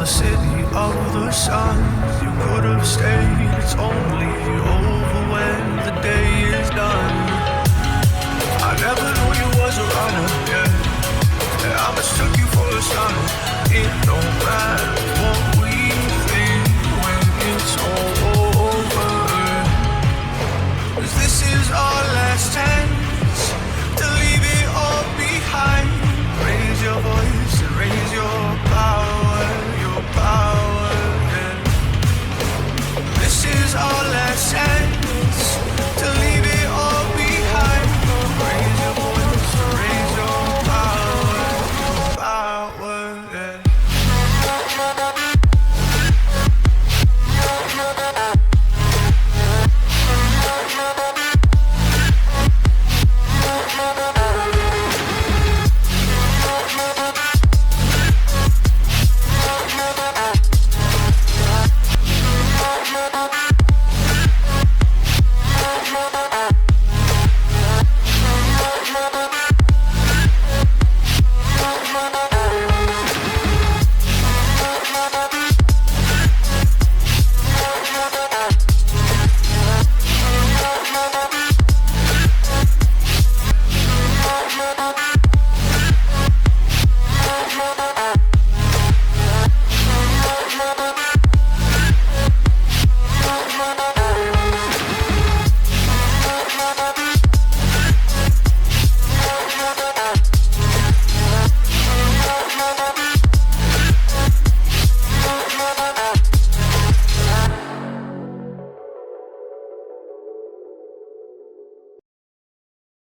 the city of the sun. You could have stayed, it's only over when the day is done. I never knew you was a runner, yeah. I mistook you for a son. It don't matter what we think when it's all over. 'Cause this is our last chance to leave it all behind. Raise your voice and raise your power, yeah. This is our last chance to leave it all behind. Raise your voice and raise your power, yeah.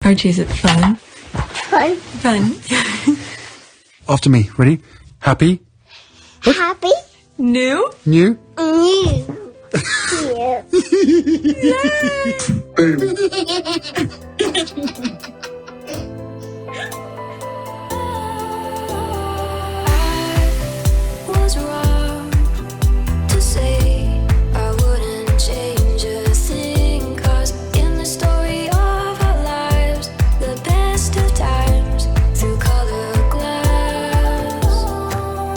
Archie, is it fun? Fun. Fun. After me. Ready? Happy? Happy. New? New? New. Boom. Was wrong to say I wouldn't change a thing, 'cause in the story of our lives, the best of times through color glass,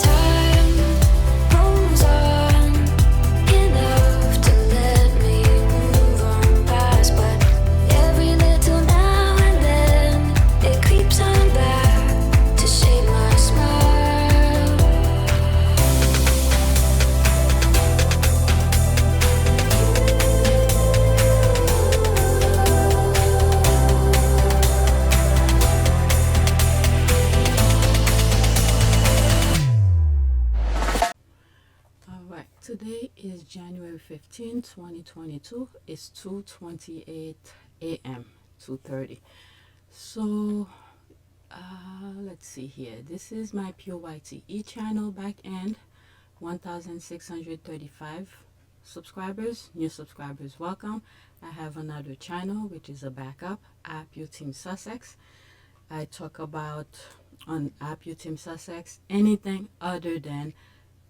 time rolls on enough to let me move on past, but every little now and then it creeps on back to shade my smile. Alright, today is January 15, 2022. It's 2:28 a.m. 2:30. So let's see here. This is my PYTE channel back end. 1,635 subscribers. New subscribers, welcome. I have another channel which is a backup, App You Team Sussex. I talk about on App You Team Sussex anything other than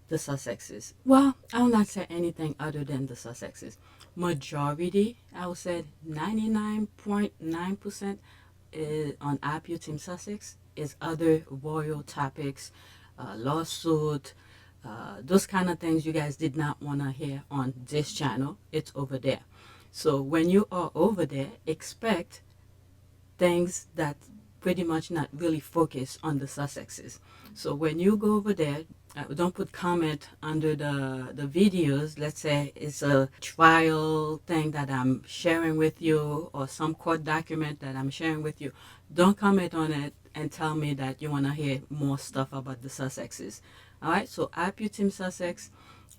the Sussexes. Well, I'll not say anything other than the Sussexes. Majority, I would say 99.9% on App You Team Sussex is other royal topics, lawsuit, those kind of things you guys did not want to hear on this channel. It's over there. So when you are over there, expect things that pretty much not really focus on the Sussexes. So when you go over there, don't put comment under the videos. Let's say it's a trial thing that I'm sharing with you, or some court document that I'm sharing with you. Don't comment on it and tell me that you want to hear more stuff about the Sussexes. Alright, so App You Team Sussex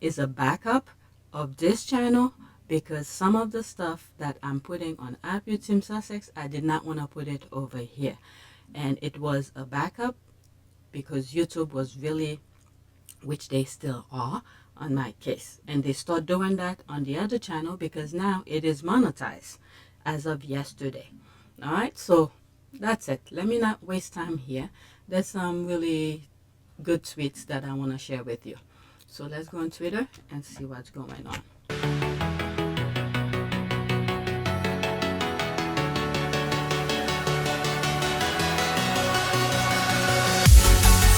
is a backup of this channel, because some of the stuff that I'm putting on App You Team Sussex, I did not want to put it over here. And it was a backup because YouTube was really, which they still are on my case, and they start doing that on the other channel because now it is monetized as of yesterday. All right, so that's it. Let me not waste time here. There's some really good tweets that I want to share with you. So let's go on Twitter and see what's going on.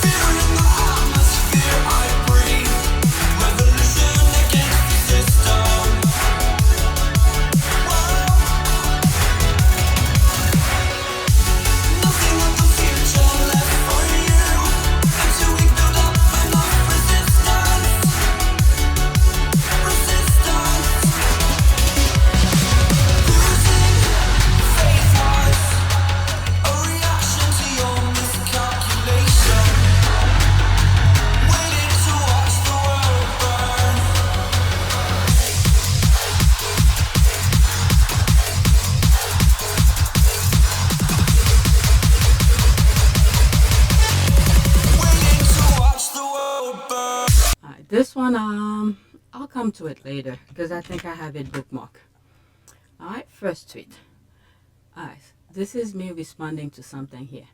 Fear in the atmosphere I breathe. this one, I'll come to it later because I think I have it bookmarked. All right, first tweet. All right, this is me responding to something here.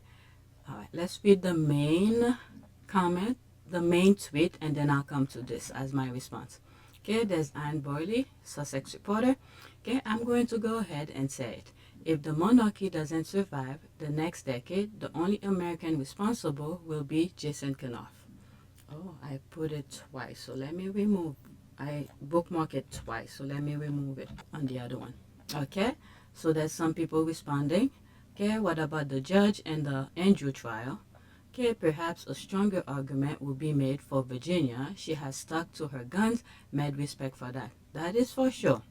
All right, let's read the main comment, the main tweet, and then I'll come to this as my response. Okay, there's Anne Boyley, Sussex reporter. Okay, I'm going to go ahead and say it. If the monarchy doesn't survive the next decade, the only American responsible will be Jason Kenoff. Oh, I put it twice, so let me remove. I bookmark it twice, so let me remove it on the other one. Okay, so there's some people responding. Okay, what about the judge and the Andrew trial? Okay, perhaps a stronger argument will be made for Virginia. She has stuck to her guns. Mad respect for that. That is for sure.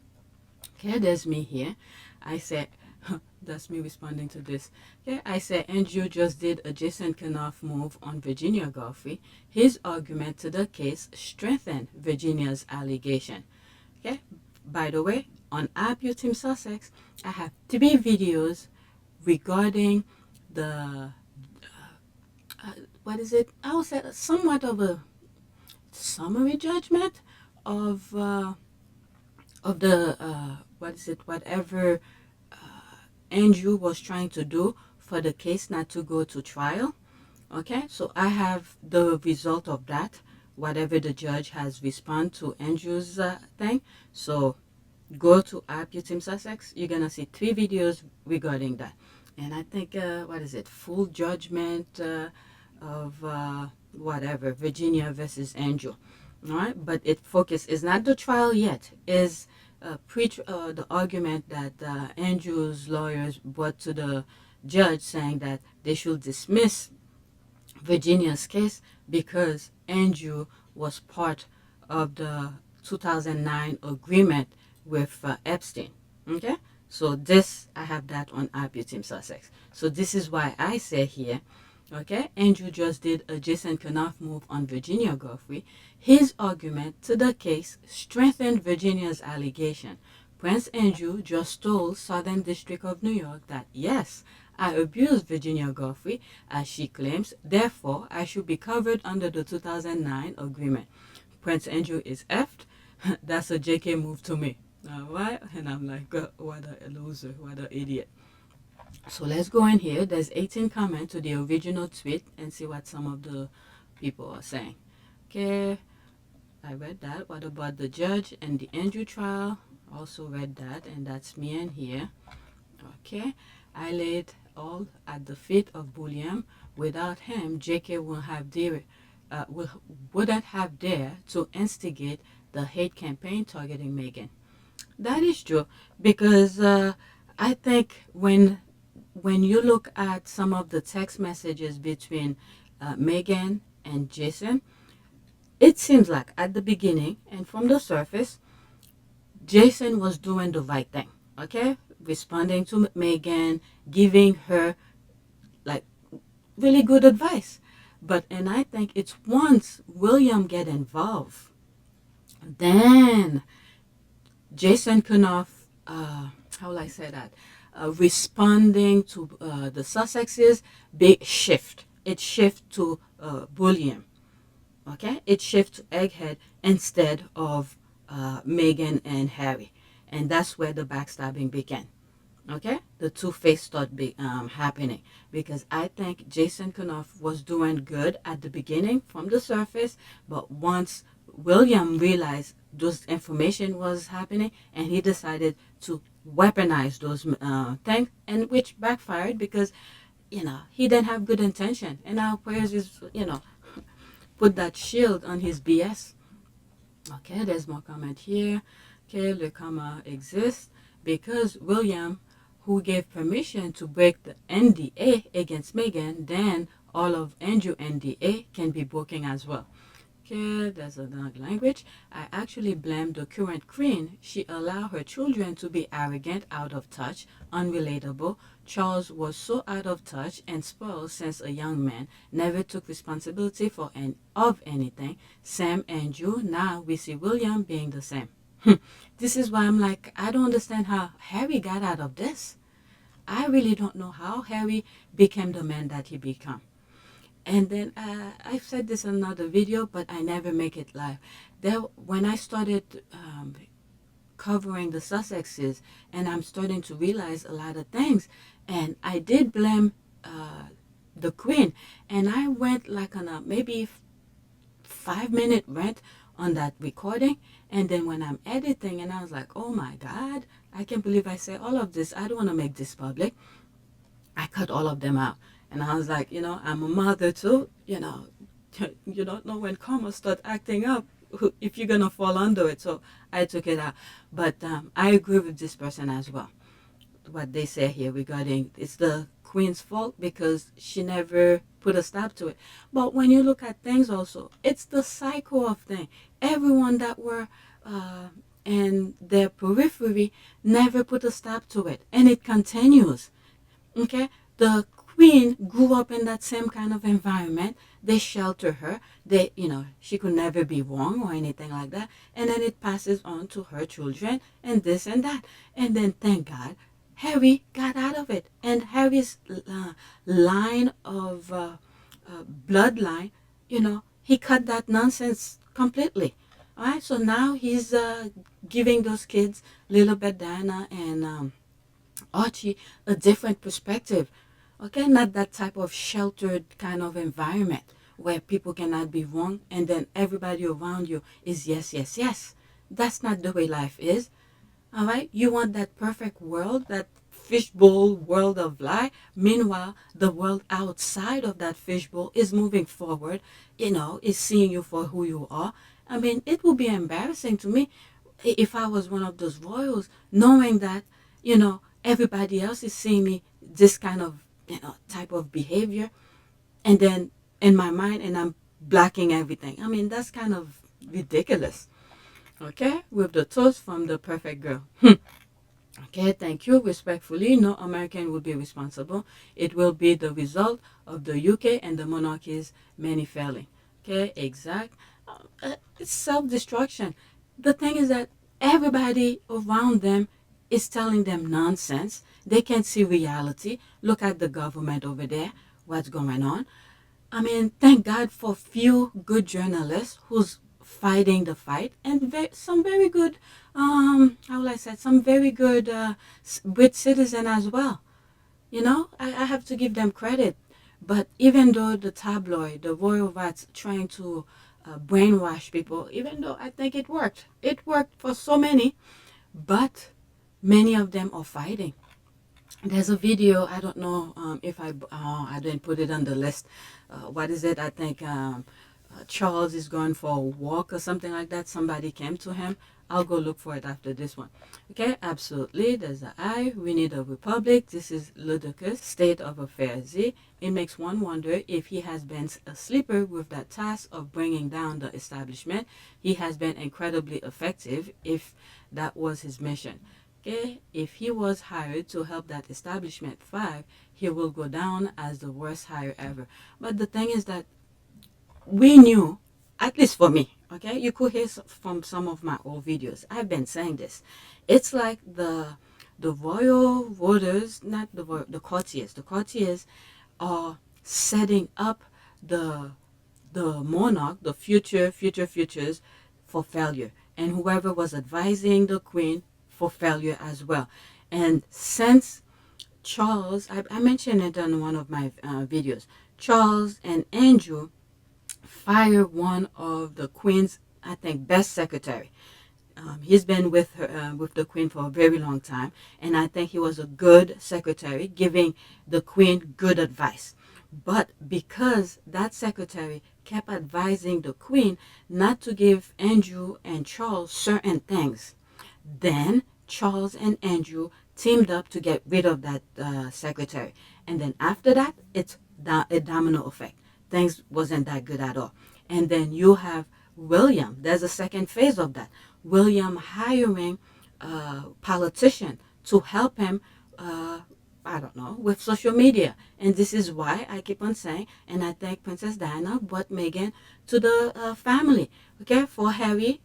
Okay, there's me here. I said, that's me responding to this. Okay, I said Andrew just did a Jason Kenoff move on Virginia Giuffre. His argument to the case strengthened Virginia's allegation. Okay, by the way, on Apple Team Sussex, I have 3 videos regarding the what is it? I would say somewhat of a summary judgment of the what is it? Whatever Andrew was trying to do for the case not to go to trial. Okay, so I have the result of that. Whatever the judge has responded to Andrew's thing. So go to Apple Team Sussex. You're gonna see 3 videos regarding that. And I think what is it? Full judgment of whatever Virginia versus Andrew. All right, but it focus is not the trial yet. Is the argument that Andrew's lawyers brought to the judge, saying that they should dismiss Virginia's case because Andrew was part of the 2009 agreement with Epstein. Okay, so this, I have that on Apple Team Sussex. So this is why I say here, okay, Andrew just did a Jason Kenoff move on Virginia Giuffre. His argument to the case strengthened Virginia's allegation. Prince Andrew just told Southern District of New York that, yes, I abused Virginia Giuffre, as she claims, therefore I should be covered under the 2009 agreement. Prince Andrew is effed. That's a JK move to me. All right? And I'm like, what a loser, what an idiot. So let's go in here. There's 18 comments to the original tweet and see what some of the people are saying. Okay, I read that. What about the judge and the Andrew trial? Also read that, and that's me in here. Okay, I laid all at the feet of William. Without him, JK wouldn't have dared to instigate the hate campaign targeting Meghan. That is true, because I think when you look at some of the text messages between Meghan and Jason, it seems like at the beginning and from the surface, Jason was doing the right thing, okay? Responding to Meghan, giving her like really good advice. And I think it's once William get involved, then Jason Kenoff, how will I say that? Responding to the Sussexes, big shift. It shifts to William. Okay? It shifts to Egghead instead of Meghan and Harry. And that's where the backstabbing began. Okay? The two-face start happening. Because I think Jason Kenoff was doing good at the beginning from the surface, but once William realized those information was happening, and he decided to weaponize those things, and which backfired because, he didn't have good intention. And our prayers is, put that shield on his BS. Okay, there's more comment here. Okay, le comma exists because William, who gave permission to break the NDA against Meghan, then all of Andrew NDA can be broken as well. Okay, there's another language. I actually blame the current queen. She allowed her children to be arrogant, out of touch, unrelatable. Charles was so out of touch and spoiled since a young man, never took responsibility for anything. Sam, Andrew, now we see William being the same. This is why I'm like, I don't understand how Harry got out of this. I really don't know how Harry became the man that he became. And then I've said this in another video, but I never make it live. When I started covering the Sussexes, and I'm starting to realize a lot of things, and I did blame the Queen, and I went like on a maybe 5-minute rant on that recording, and then when I'm editing, and I was like, oh my God, I can't believe I say all of this. I don't want to make this public. I cut all of them out, and I was like, I'm a mother too. You don't know when karma start acting up if you're gonna fall under it. So I took it out. But I agree with this person as well. What they say here regarding it's the Queen's fault because she never put a stop to it. But when you look at things also, it's the cycle of things. Everyone that were in their periphery never put a stop to it, and it continues. Okay, the Queen grew up in that same kind of environment. They shelter her. She could never be wrong or anything like that. And then it passes on to her children and this and that. And then, thank God, Harry got out of it. And Harry's line of bloodline, he cut that nonsense completely. All right, so now he's giving those kids, little bit Diana and Archie, a different perspective. Okay, not that type of sheltered kind of environment where people cannot be wrong and then everybody around you is yes, yes, yes. That's not the way life is. All right, you want that perfect world, that fishbowl world of lie. Meanwhile, the world outside of that fishbowl is moving forward, is seeing you for who you are. I mean, it would be embarrassing to me if I was one of those royals, knowing that, everybody else is seeing me this kind of, type of behavior. And then in my mind, and I'm blocking everything. I mean, that's kind of ridiculous. Okay, with the toast from the perfect girl. Okay, thank you. Respectfully, no American will be responsible. It will be the result of the UK and the monarchy's many failing. Okay, exact. It's self-destruction. The thing is that everybody around them is telling them nonsense. They can't see reality. Look at the government over there. What's going on? I mean, thank God for few good journalists who's fighting the fight, and some very good, some very good Brit citizen as well. I have to give them credit. But even though the tabloid, the royal rats, trying to brainwash people, even though I think it worked for so many, but many of them are fighting. There's a video, I don't know if I didn't put it on the list. What is it? I think Charles is going for a walk or something like that. Somebody came to him. I'll go look for it after this one. Okay, absolutely. There's an I. We need a republic. This is ludicrous state of affairs. It makes one wonder if he has been a sleeper with that task of bringing down the establishment. He has been incredibly effective if that was his mission. Okay, if he was hired to help that establishment thrive, he will go down as the worst hire ever. But the thing is that we knew, at least for me, okay, you could hear from some of my old videos, I've been saying this. It's like the royal voters, not the courtiers. The courtiers are setting up the monarch, the futures for failure. And whoever was advising the Queen for failure as well. And since Charles, I mentioned it on one of my videos, Charles and Andrew fired one of the Queen's, I think, best secretary. He's been with her, with the Queen for a very long time, and I think he was a good secretary, giving the Queen good advice. But because that secretary kept advising the Queen not to give Andrew and Charles certain things, then Charles and Andrew teamed up to get rid of that secretary. And then after that, it's a domino effect. Things wasn't that good at all. And then you have William. There's a second phase of that. William hiring a politician to help him, I don't know, with social media. And this is why I keep on saying, and I think Princess Diana brought Meghan to the family. Okay, for Harry,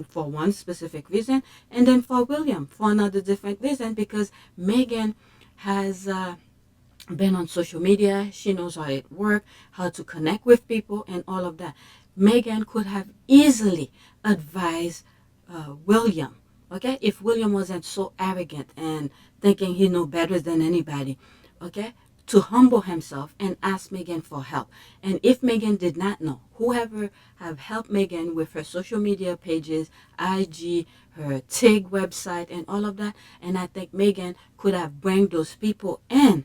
for one specific reason, and then for William for another different reason, because Meghan has been on social media. She knows how it works, how to connect with people, and all of that. Meghan could have easily advised William, okay, if William wasn't so arrogant and thinking he knew better than anybody, okay, to humble himself and ask Meghan for help. And if Meghan did not know, whoever have helped Meghan with her social media pages, IG, her TIG website, and all of that, and I think Meghan could have bring those people in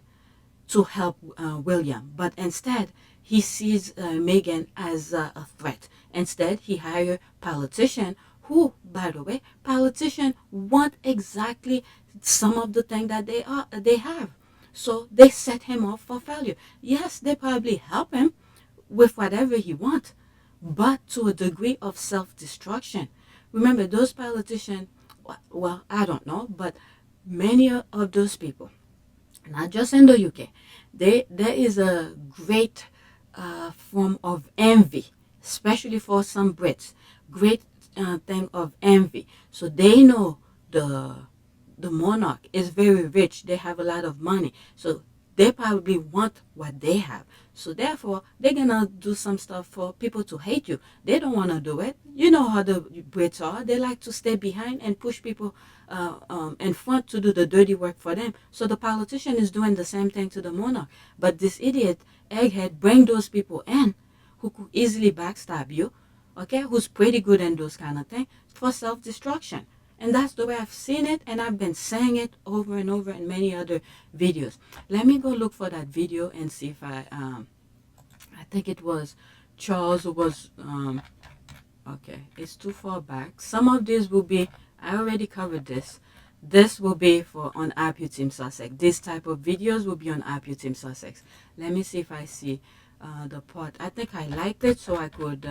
to help William. But instead, he sees Meghan as a threat. Instead, he hired politician who, by the way, politicians want exactly some of the things that they have. So they set him up for failure. Yes, they probably help him with whatever he wants, but to a degree of self-destruction. Remember, those politicians, well, I don't know, but many of those people, not just in the UK, there is a great form of envy, especially for some Brits. Great thing of envy. So they know the monarch is very rich. They have a lot of money. So they probably want what they have. So therefore, they're gonna do some stuff for people to hate you. They don't want to do it. You know how the Brits are. They like to stay behind and push people in front to do the dirty work for them. So the politician is doing the same thing to the monarch. But this idiot egghead bring those people in who could easily backstab you, okay, who's pretty good in those kind of things for self-destruction. And that's the way I've seen it, and I've been saying it over and over in many other videos. Let me go look for that video and see if I think it was Charles who was, okay, it's too far back. Some of these will be, I already covered this. This will be for on Apu Team Sussex. This type of videos will be on Apu Team Sussex. Let me see if I see the part. I think I liked it, so I could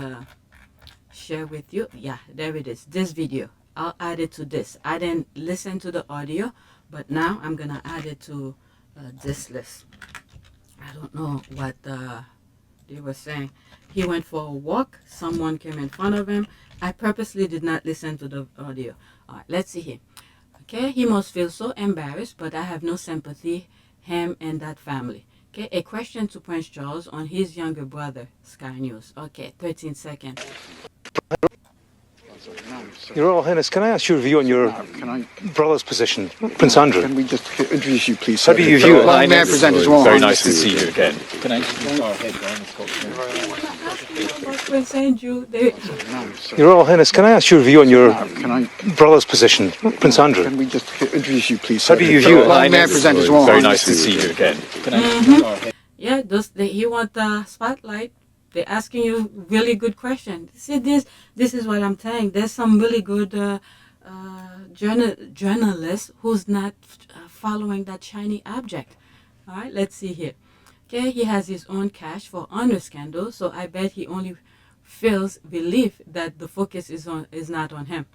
share with you. Yeah, there it is. This video. I'll add it to this. I didn't listen to the audio, but now I'm gonna add it to this list. I don't know what they were saying. He went for a walk. Someone came in front of him. I purposely did not listen to the audio. All right, let's see here. Okay, he must feel so embarrassed, but I have no sympathy. Him and that family. Okay, a question to Prince Charles on his younger brother. Sky News. Okay, 13 seconds. Your Royal Highness, can I ask your view on your brother's position, Prince Andrew? Can we just introduce you, please? How do you view it? May I present as well? Very nice to see you again. Can I? Prince Andrew, Your Royal Highness, can I ask your view on your brother's position, Prince Andrew? Can we just introduce you, please? How do you view it? May I present as well? Very nice to see you again. Can I? yeah, he want the spotlight. They're asking you really good questions. See, this is what I'm saying. There's some really good journalists who's not following that shiny object. All right, let's see here. Okay, he has his own cash for honor scandal, so I bet he only feels relief that the focus is not on him.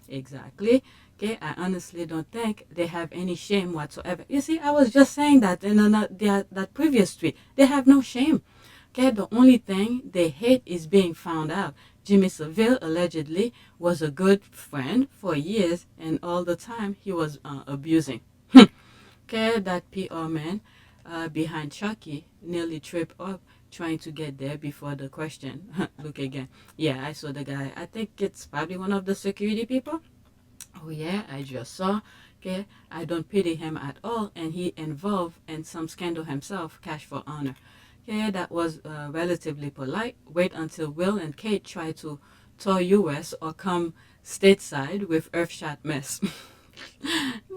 Exactly. Okay, I honestly don't think they have any shame whatsoever. You see, I was just saying that in that previous tweet. They have no shame. Okay, the only thing they hate is being found out. Jimmy Savile allegedly was a good friend for years, and all the time he was abusing. Okay, that PR man behind Chucky nearly tripped up trying to get there before the question. Look again. Yeah, I saw the guy. I think it's probably one of the security people. Oh yeah, I just saw. Okay, I don't pity him at all, and he involved in some scandal himself. Cash for honor. Okay, that was relatively polite. Wait until Will and Kate try to tour US or come stateside with Earthshot mess.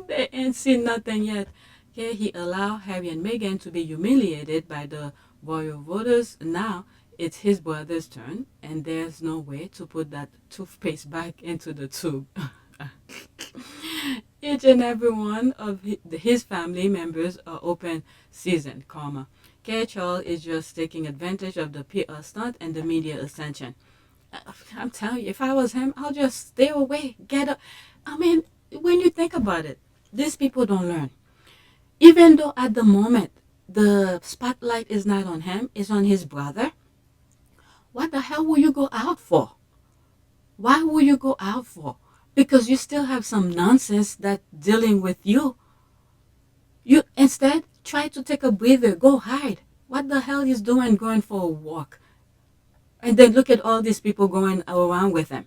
They ain't seen nothing yet. Okay, he allowed Harry and Meghan to be humiliated by the royal voters. Now it's his brother's turn, and there's no way to put that toothpaste back into the tube. Each and every one of his family members are open season, karma. Okay, Charles is just taking advantage of the PR stunt and the media attention. I'm telling you, if I was him, I'll just stay away, get up. I mean, when you think about it, these people don't learn. Even though at the moment, the spotlight is not on him, it's on his brother, what the hell will you go out for? Why will you go out for? Because you still have some nonsense that dealing with you. You instead try to take a breather. Go hide. What the hell is doing going for a walk? And then look at all these people going around with him,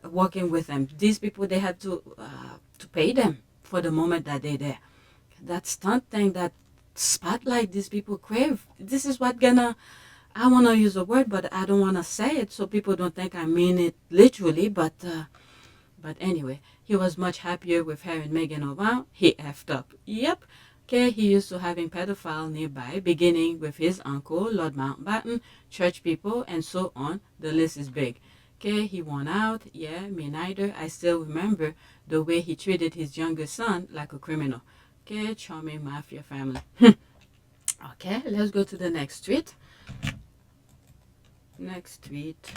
walking with him. These people, they had to pay them for the moment that they're there. That stunt thing, that spotlight these people crave. This is what I want to use a word, but I don't want to say it so people don't think I mean it literally. But anyway, he was much happier with Harry and Meghan around. He effed up. Yep. Okay, he used to having pedophile nearby, beginning with his uncle, Lord Mountbatten, church people, and so on. The list is big. Okay, he won out. Yeah, me neither. I still remember the way he treated his younger son like a criminal. Okay, charming mafia family. Okay, let's go to the next tweet. Next tweet.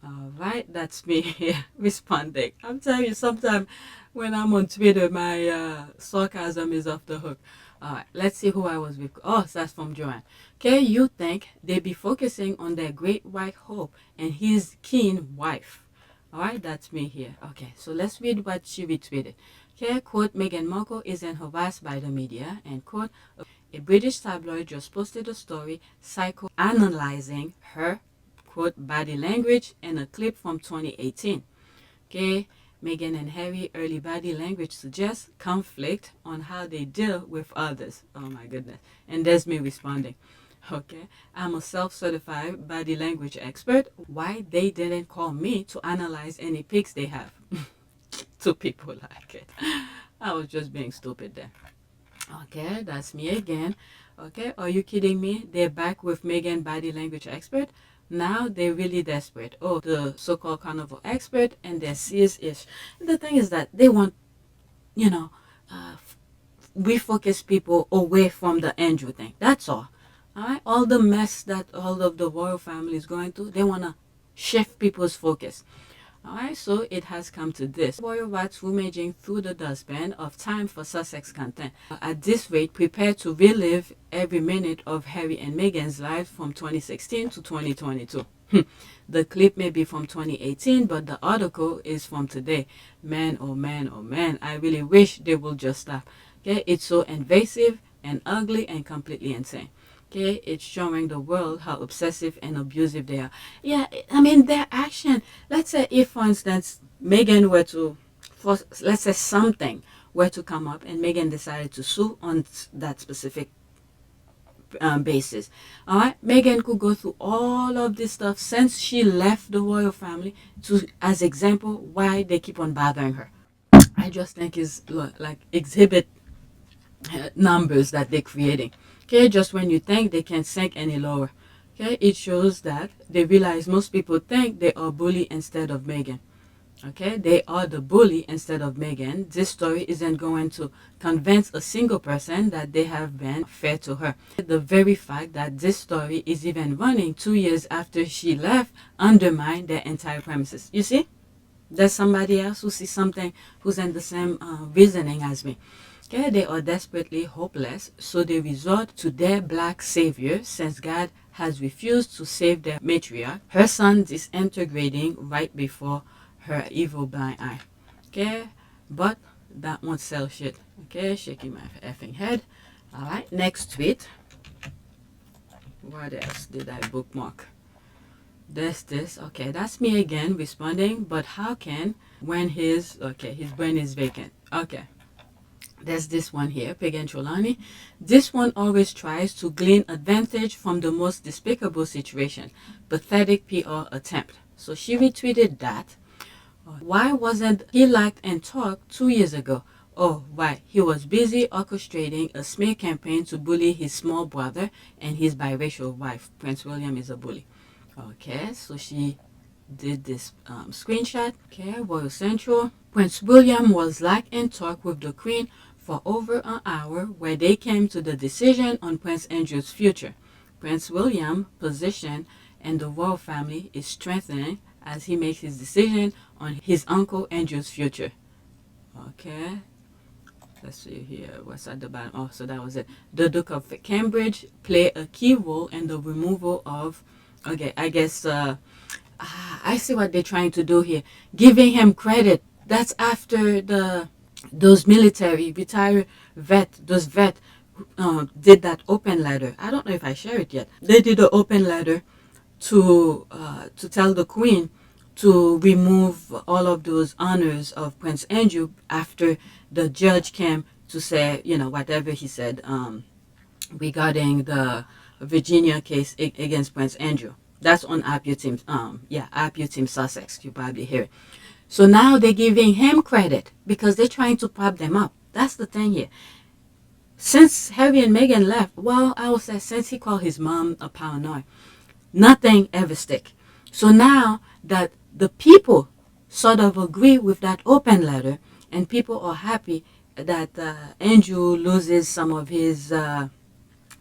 All right, that's me here responding. I'm telling you, sometimes when I'm on Twitter, my sarcasm is off the hook. All right, let's see who I was with. Oh, that's from Joanne. Okay, you think they be focusing on their great white hope and his keen wife. All right, that's me here. Okay, so let's read what she retweeted. Okay, quote, Meghan Markle isn't harassed by the media, and quote, a British tabloid just posted a story psychoanalyzing her, quote, body language and a clip from 2018. Okay, Meghan and Harry early body language suggests conflict on how they deal with others. Oh my goodness. And there's me responding. Okay, I'm a self-certified body language expert. Why they didn't call me to analyze any pics they have? To people like it. I was just being stupid there. Okay, that's me again. Okay, are you kidding me? They're back with Meghan body language expert. Now they're really desperate. Oh, the so-called carnival expert, and they're serious-ish. The thing is that they want, refocus people away from the Andrew thing. That's all. All right, all the mess that all of the royal family is going through, they want to shift people's focus. All right, so it has come to this. Royal rats rummaging through the dustbin of time for Sussex content. At this rate, prepare to relive every minute of Harry and Meghan's lives from 2016 to 2022. The clip may be from 2018, but the article is from today. Man, oh man, oh man, I really wish they will just stop. Okay, it's so invasive and ugly and completely insane. Okay, it's showing the world how obsessive and abusive they are. Yeah, I mean, their action. Let's say if, for instance, Meghan were to, let's say something were to come up and Meghan decided to sue on that specific basis. All right, Meghan could go through all of this stuff since she left the royal family to, as example, why they keep on bothering her. I just think it's like exhibit numbers that they're creating. Okay, just when you think they can't sink any lower. Okay, it shows that they realize most people think they are bully instead of Meghan. Okay, they are the bully instead of Meghan. This story isn't going to convince a single person that they have been fair to her. The very fact that this story is even running 2 years after she left undermines their entire premises. You see, there's somebody else who sees something who's in the same reasoning as me. Okay, they are desperately hopeless, so they resort to their black savior since God has refused to save their matriarch, her son disintegrating right before her evil blind eye. Okay, but that won't sell shit. Okay, shaking my effing head. All right, next tweet. What else did I bookmark? There's this. Okay, that's me again responding, but how can when his brain is vacant? Okay. There's this one here, Pagan Trelawney. This one always tries to glean advantage from the most despicable situation. Pathetic PR attempt. So she retweeted that. Why wasn't he liked and talked 2 years ago? Oh, right. He was busy orchestrating a smear campaign to bully his small brother and his biracial wife. Prince William is a bully. Okay, so she did this screenshot. Okay, Royal Central. Prince William was like and talk with the Queen for over an hour where they came to the decision on Prince Andrew's future. Prince William's position in the royal family is strengthening as he makes his decision on his uncle Andrew's future. Okay, let's see here, what's at the bottom? Oh, so that was it. The Duke of Cambridge played a key role in the removal of, okay, I guess, I see what they're trying to do here. Giving him credit. That's after the those military retired those vet did that open letter. I don't know if I share it yet. They did an open letter to tell the Queen to remove all of those honors of Prince Andrew after the judge came to say, you know, whatever he said regarding the Virginia case against Prince Andrew. That's on Apio Team, Apio Team Sussex. You probably hear it. So now they're giving him credit because they're trying to prop them up. That's the thing here. Since Harry and Meghan left, well, I would say since he called his mom a paranoid, nothing ever stick. So now that the people sort of agree with that open letter and people are happy that Andrew loses some of his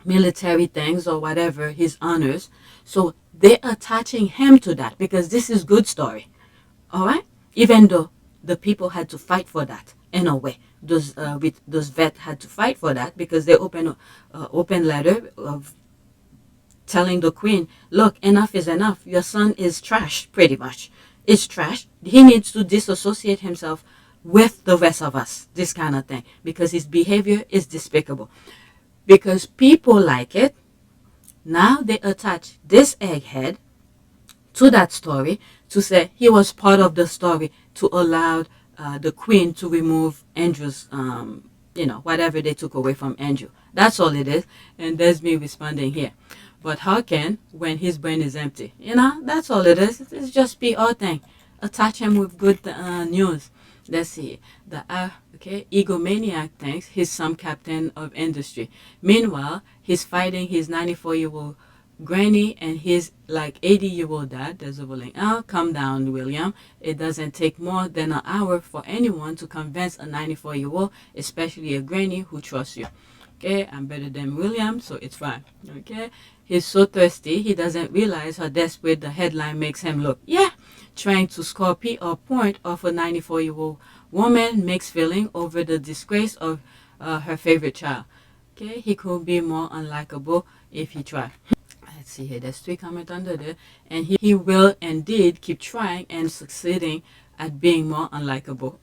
military things or whatever, his honors. So they're attaching him to that because this is good story. All right? Even though the people had to fight for that in a way. Those vets had to fight for that because they open letter of telling the Queen, look, enough is enough. Your son is trash, pretty much. It's trash. He needs to disassociate himself with the rest of us, this kind of thing, because his behavior is despicable. Because people like it, now they attach this egghead to that story to say he was part of the story to allow the Queen to remove Andrew's, whatever they took away from Andrew. That's all it is. And there's me responding here. But how can when his brain is empty? You know, that's all it is. It's just PR thing. Attach him with good news. Let's see. The egomaniac thinks he's some captain of industry. Meanwhile, he's fighting his 94-year-old granny and his like 80-year-old dad. There's a ruling. Oh, calm down, William. It doesn't take more than an hour for anyone to convince a 94-year-old, especially a granny who trusts you. Okay, I'm better than William, so it's fine. Okay, he's so thirsty, he doesn't realize how desperate the headline makes him look. Yeah, trying to score PR point off a 94-year-old woman makes feeling over the disgrace of her favorite child. Okay, he could be more unlikable if he tried. Let's see here, there's 3 comments under there. And he will indeed keep trying and succeeding at being more unlikable.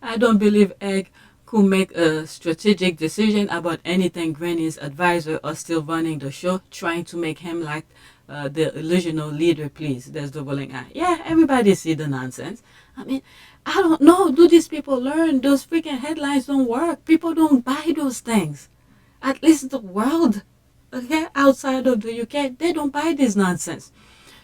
I don't believe Egg could make a strategic decision about anything. Granny's advisor are still running the show, trying to make him like the original leader, please. There's the rolling eye. Yeah, everybody see the nonsense. I mean, I don't know. Do these people learn? Those freaking headlines don't work. People don't buy those things. At least the world, okay, outside of the UK, they don't buy this nonsense.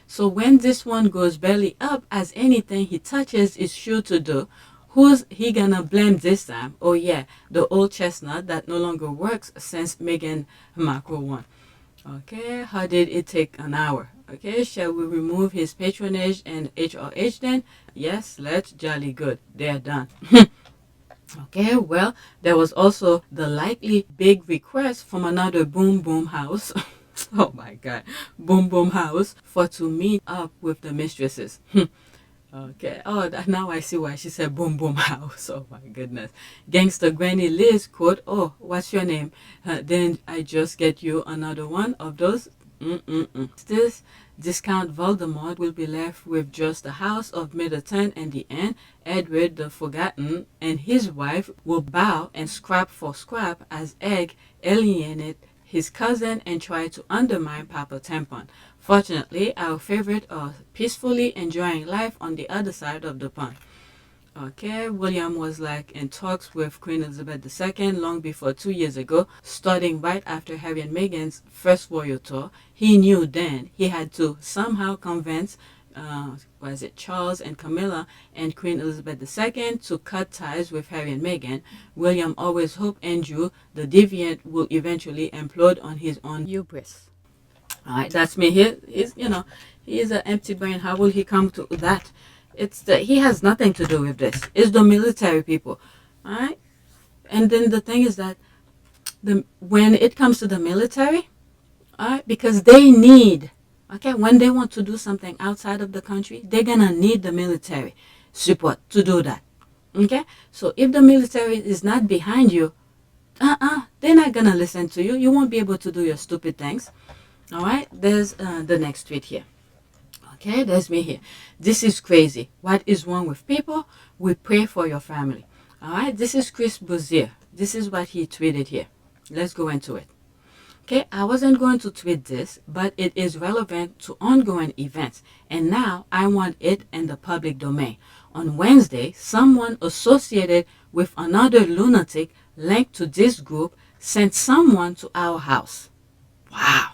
So when this one goes belly up, as anything he touches is sure to do, who's he gonna blame this time? Oh yeah, the old chestnut that no longer works since Meghan Markle won. Okay, how did it take an hour? Okay, shall we remove his patronage and HRH then? Yes, let's. Jolly good. They're done. Okay, well, there was also the likely big request from another Boom Boom house. Oh my God, Boom Boom house for to meet up with the mistresses. Okay. Oh, now I see why she said boom boom house. Oh my goodness. Gangster Granny Liz quote, oh, what's your name? Then I just get you another one of those. This discount Voldemort will be left with just the House of Middleton and the end. Edward the Forgotten and his wife will bow and scrap for scrap as Egg alienate his cousin and try to undermine Papa Tampon. Fortunately, our favorite are peacefully enjoying life on the other side of the pond. Okay, William was like in talks with Queen Elizabeth II long before 2 years ago, starting right after Harry and Meghan's first royal tour. He knew then he had to somehow convince Charles and Camilla and Queen Elizabeth II to cut ties with Harry and Meghan. William always hoped Andrew, the deviant, will eventually implode on his own hubris. All right, that's me. He's an empty brain. How will he come to that? He has nothing to do with this. It's the military people. All right, and then the thing is that when it comes to the military, all right, because they need. Okay, when they want to do something outside of the country, they're gonna need the military support to do that. Okay, so if the military is not behind you, they're not gonna listen to you. You won't be able to do your stupid things. All right, there's the next tweet here. Okay, there's me here. This is crazy. What is wrong with people? We pray for your family. All right, this is Chris Bozier. This is what he tweeted here. Let's go into it. Okay, I wasn't going to tweet this, but it is relevant to ongoing events, and now I want it in the public domain. On Wednesday, someone associated with another lunatic linked to this group sent someone to our house. Wow.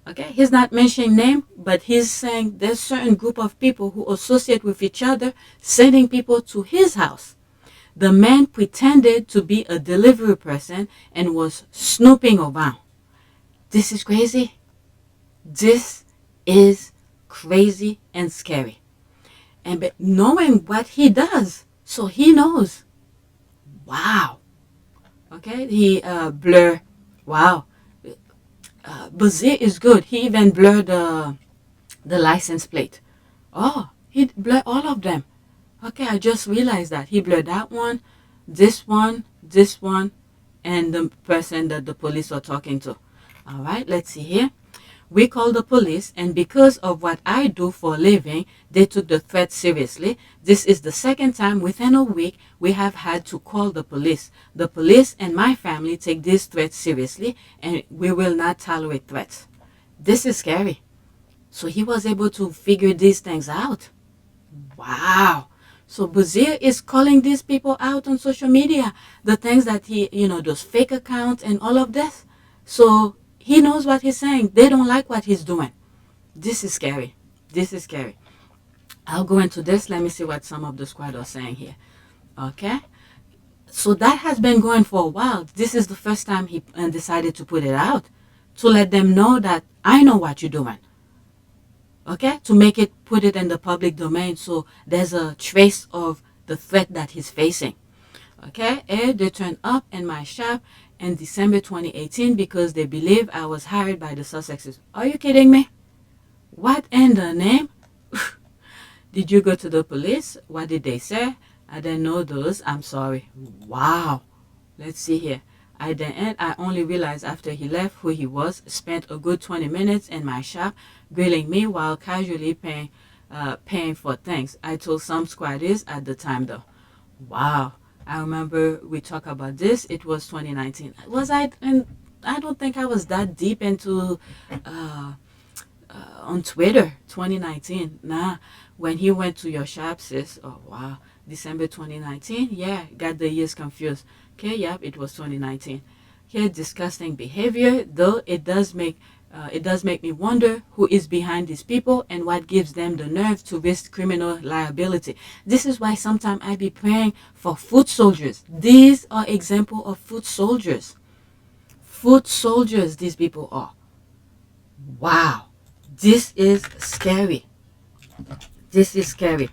Okay, he's not mentioning name, but he's saying there's certain group of people who associate with each other, sending people to his house. The man pretended to be a delivery person and was snooping around. This is crazy. This is crazy and scary. And but knowing what he does, so he knows. Wow. Okay, he blur. Wow. Bozier is good. He even blurred the license plate. Oh, he blurred all of them. Okay, I just realized that. He blurred that one, this one, and the person that the police are talking to. All right, let's see here. We called the police, and because of what I do for a living, they took the threat seriously. This is the second time within a week we have had to call the police. The police and my family take these threats seriously, and we will not tolerate threats. This is scary. So he was able to figure these things out. Wow. So Bozier is calling these people out on social media. The things that he, those fake accounts and all of this. So he knows what he's saying. They don't like what he's doing. This is scary. This is scary. I'll go into this. Let me see what some of the squad are saying here. Okay. So that has been going for a while. This is the first time he decided to put it out. To let them know that I know what you're doing. Okay. To make it, put it in the public domain so there's a trace of the threat that he's facing. Okay. And they turned up in my shop in December 2018 because they believe I was hired by the Sussexes. Are you kidding me? What in the name? Did you go to the police? What did they say? I didn't know those. I'm sorry. Wow. Let's see here. At the end, I only realized after he left who he was. Spent a good 20 minutes in my shop grilling me while casually paying for things. I told some squatters at the time though. Wow. I remember we talked about this. It was 2019. Was I? And I don't think I was that deep into on Twitter. 2019. Nah. When he went to your shop, sis. Oh wow. December 2019. Yeah. Got the years confused. Okay. Yep. It was 2019. Okay. Disgusting behavior. Though it does make me wonder who is behind these people and what gives them the nerve to risk criminal liability. This is why sometimes I be praying for foot soldiers. These are examples of foot soldiers. Foot soldiers these people are. Wow. This is scary. This is scary.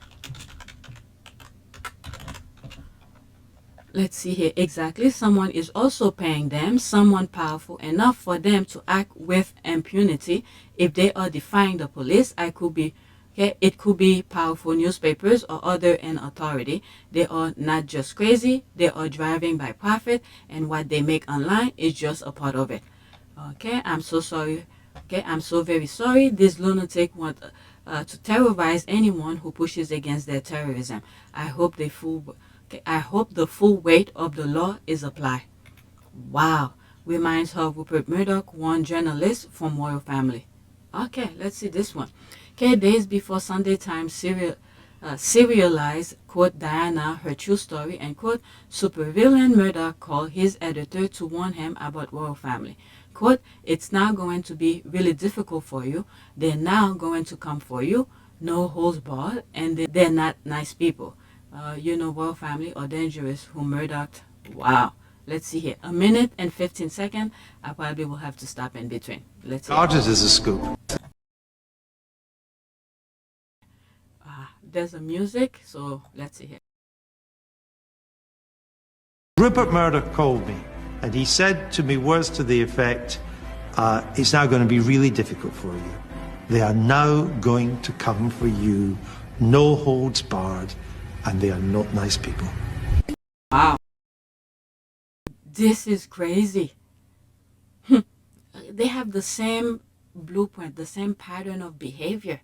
Let's see here. Exactly. Someone is also paying them, someone powerful enough for them to act with impunity. If they are defying the police, it could be powerful newspapers or other in authority. They are not just crazy. They are driving by profit, and what they make online is just a part of it. Okay, I'm so sorry. Okay, I'm so very sorry. This lunatic want to terrorize anyone who pushes against their terrorism. I hope the full weight of the law is applied. Wow. Reminds her of Rupert Murdoch, one journalist from royal family. Okay, let's see this one. Okay, days before Sunday Times serialized, quote, Diana, her true story, and quote, supervillain Murdoch called his editor to warn him about royal family. Quote, it's now going to be really difficult for you. They're now going to come for you. No holds barred, and they're not nice people. Royal family are dangerous who murdered. Wow. Let's see here. 1 minute and 15 seconds. I probably will have to stop in between. Let's see. Largest is a scoop. There's a music, so let's see here. Rupert Murdoch called me and he said to me words to the effect, it's now going to be really difficult for you. They are now going to come for you. No holds barred. And they are not nice people. Wow. This is crazy. They have the same blueprint, the same pattern of behavior.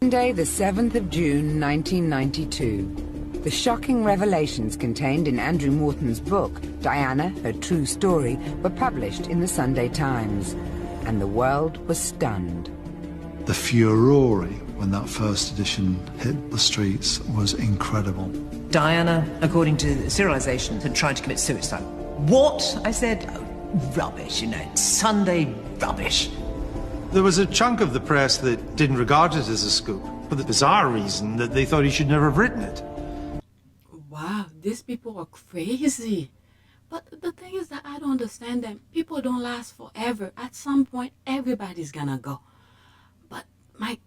Monday, the 7th of June, 1992. The shocking revelations contained in Andrew Morton's book, Diana, Her True Story, were published in the Sunday Times, and the world was stunned. The furore when that first edition hit the streets was incredible. Diana, according to serialization, had tried to commit suicide. What? I said, oh, rubbish, you know, Sunday rubbish. There was a chunk of the press that didn't regard it as a scoop, for the bizarre reason that they thought he should never have written it. Wow, these people are crazy. But the thing is that I don't understand them. People don't last forever. At some point, everybody's gonna go. But my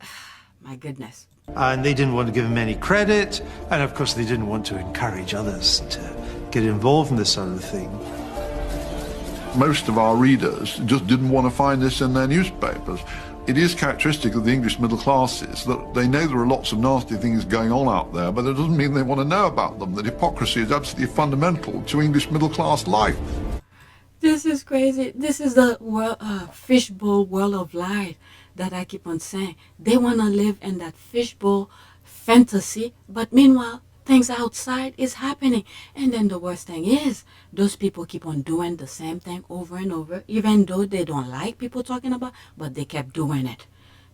goodness. And they didn't want to give him any credit, and of course they didn't want to encourage others to get involved in this sort of thing. Most of our readers just didn't want to find this in their newspapers. It is characteristic of the English middle classes that they know there are lots of nasty things going on out there, but it doesn't mean they want to know about them. That hypocrisy is absolutely fundamental to English middle class life. This is crazy. This is the world, fishbowl world of life that I keep on saying. They want to live in that fishbowl fantasy, but meanwhile, things outside is happening. And then the worst thing is, those people keep on doing the same thing over and over, even though they don't like people talking about, but they kept doing it.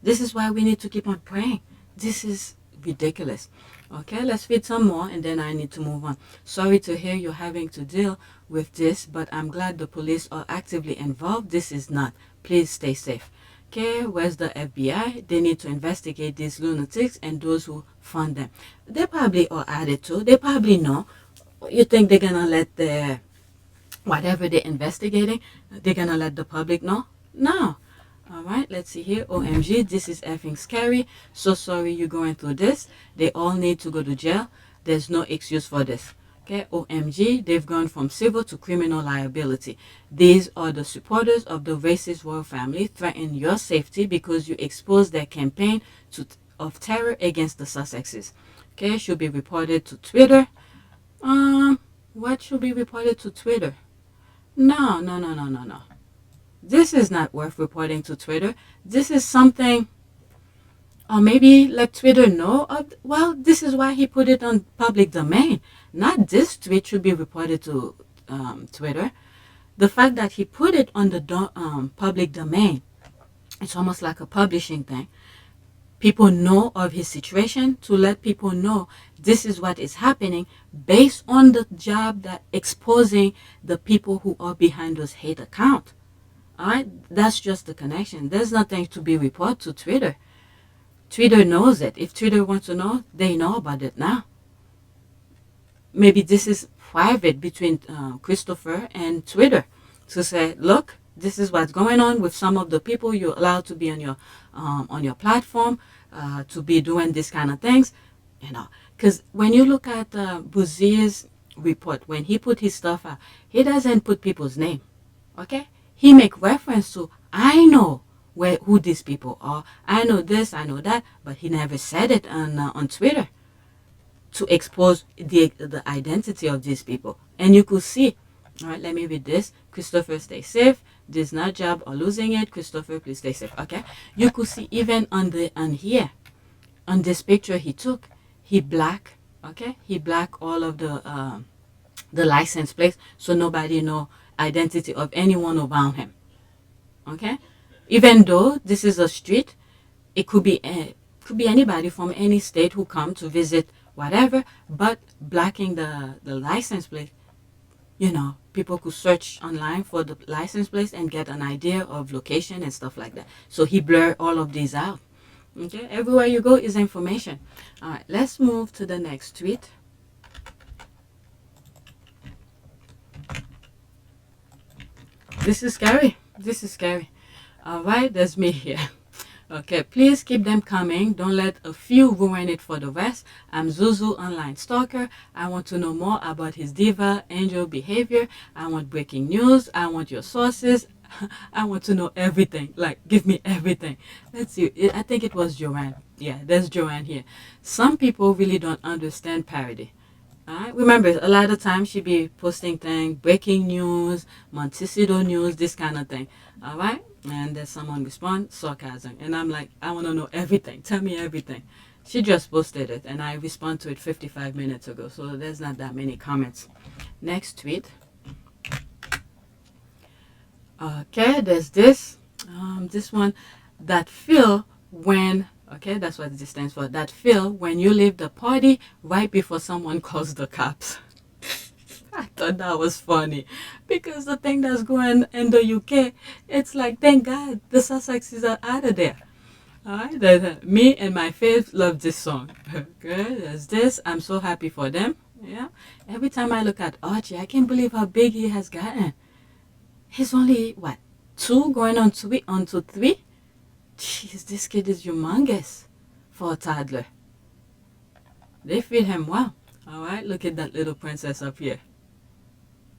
This is why we need to keep on praying. This is ridiculous. Okay, let's read some more and then I need to move on. Sorry to hear you're having to deal with this, but I'm glad the police are actively involved. This is not. Please stay safe. Okay, where's the FBI? They need to investigate these lunatics and those who fund them. They probably are at it too. They probably know. You think they're gonna let the whatever they're investigating, they're gonna let the public know? No. All right, let's see here. OMG, this is effing scary. So sorry you're going through this. They all need to go to jail. There's no excuse for this. Okay, OMG, they've gone from civil to criminal liability. These are the supporters of the racist royal family threaten your safety because you expose their campaign of terror against the Sussexes. Okay, should be reported to Twitter. What should be reported to Twitter? No. This is not worth reporting to Twitter. This is something, or maybe let Twitter know of. Well, this is why he put it on public domain. Not this tweet should be reported to Twitter. The fact that he put it on the public domain, it's almost like a publishing thing. People know of his situation, to let people know this is what is happening based on the job that exposing the people who are behind those hate accounts. All right, that's just the connection. There's nothing to be reported to Twitter. Twitter knows it. If Twitter wants to know, they know about it now. Maybe this is private between Christopher and Twitter to say, look, this is what's going on with some of the people you're allowed to be on your platform, to be doing this kind of things, you know. Because when you look at Buzier's report, when he put his stuff out, he doesn't put people's name, okay? He make reference to, I know who these people are, I know this, I know that, but he never said it on Twitter to expose the identity of these people. And you could see, all right, let me read this. Christopher, stay safe. This is not job or losing it. Christopher, please stay safe. Okay. You could see even on here, on this picture he took, he black. Okay, he black all of the license plates, so nobody know identity of anyone around him. Okay, even though this is a street, it could be anybody from any state who come to visit whatever, but blacking the license plate, you know, people could search online for the license plates and get an idea of location and stuff like that. So he blurred all of these out. Okay, everywhere you go is information. All right, let's move to the next tweet. This is scary. This is scary. All right, there's me here. Okay, please keep them coming. Don't let a few ruin it for the rest. I'm Zuzu Online Stalker. I want to know more about his diva angel behavior. I want breaking news. I want your sources. I want to know everything. Like, give me everything. Let's see. I think it was Joanne. Yeah, there's Joanne here. Some people really don't understand parody. Alright, remember, a lot of times she be posting things, breaking news, Montecito news, this kind of thing. Alright, And then someone respond, sarcasm. And I'm like, I want to know everything. Tell me everything. She just posted it, and I respond to it 55 minutes ago. So there's not that many comments. Next tweet. Okay, there's this. This one, that feel when, okay, that's what this stands for. That feel when you leave the party right before someone calls the cops. I thought that was funny, because the thing that's going in the UK, it's like, thank God the Sussexes are out of there. Alright, me and my fave love this song. Okay, there's this. I'm so happy for them. Yeah. Every time I look at Archie, I can't believe how big he has gotten. He's only, what, 2 going on to 3? Jeez, this kid is humongous for a toddler. They feed him well. Alright, look at that little princess up here.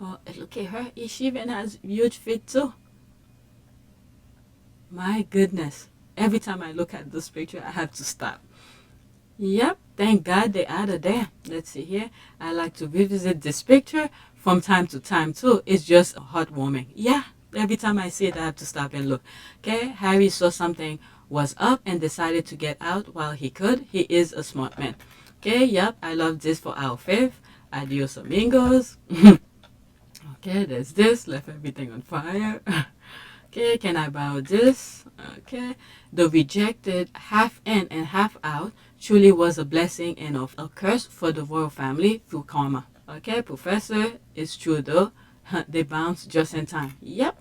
Oh, look at her. She even has huge feet too. My goodness. Every time I look at this picture, I have to stop. Yep, thank God they're out of there. Let's see here. I like to revisit this picture from time to time too. It's just heartwarming. Yeah, every time I see it, I have to stop and look. Okay, Harry saw something was up and decided to get out while he could. He is a smart man. Okay, yep, I love this for our fave. Adios amigos. Okay, there's this. Left everything on fire. Okay, can I borrow this? Okay. The rejected half in and half out truly was a blessing and of a curse for the royal family through karma. Okay, Professor, it's true though. They bounced just in time. Yep.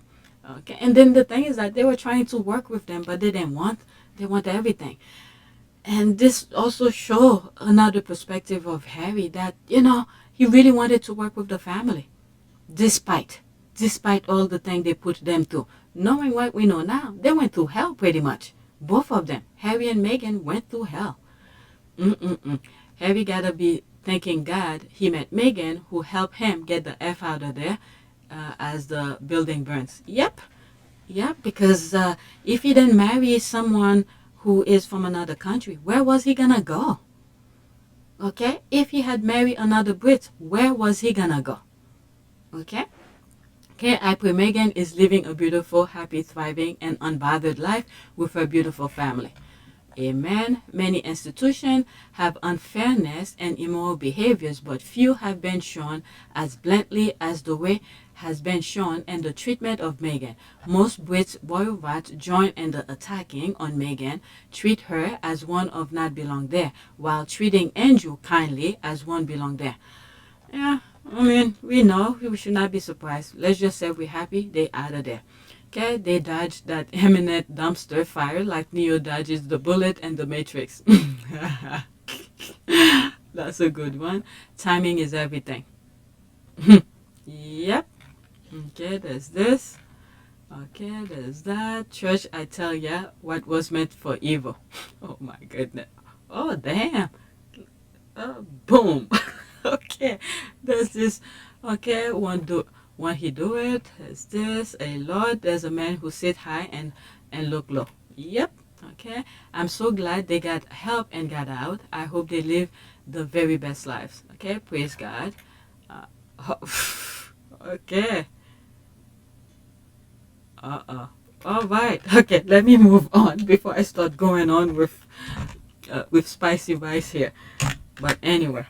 Okay, and then the thing is that they were trying to work with them, but they didn't want. They want everything. And this also shows another perspective of Harry, that, you know, he really wanted to work with the family. Despite all the things they put them through. Knowing what we know now, they went through hell pretty much. Both of them, Harry and Meghan, went through hell. Harry gotta be thanking God he met Meghan, who helped him get the F out of there as the building burns. Yep, because if he didn't marry someone who is from another country, where was he gonna go? Okay, if he had married another Brit, where was he gonna go? Okay, I pray Meghan is living a beautiful, happy, thriving, and unbothered life with her beautiful family. Amen. Many institutions have unfairness and immoral behaviors, but few have been shown as bluntly as the way has been shown in the treatment of Meghan. Most Brits royal rats join in the attacking on Meghan, treat her as one of not belong there, while treating Andrew kindly as one belong there. Yeah, I mean, we know, we should not be surprised. Let's just say we're happy they're out of there. Okay, they dodged that imminent dumpster fire like Neo dodges the bullet and the Matrix. That's a good one. Timing is everything. Yep. Okay, there's this. Okay, there's that. Church, I tell ya, what was meant for evil. Oh my goodness. Oh, damn. Boom. Okay, there's this. Okay, when he do it, there's this. A Lord, there's a man who sit high and look low. Yep. Okay, I'm so glad they got help and got out. I hope they live the very best lives. Okay, praise God. Okay. All right. Okay, let me move on before I start going on with spicy rice here. But anyway.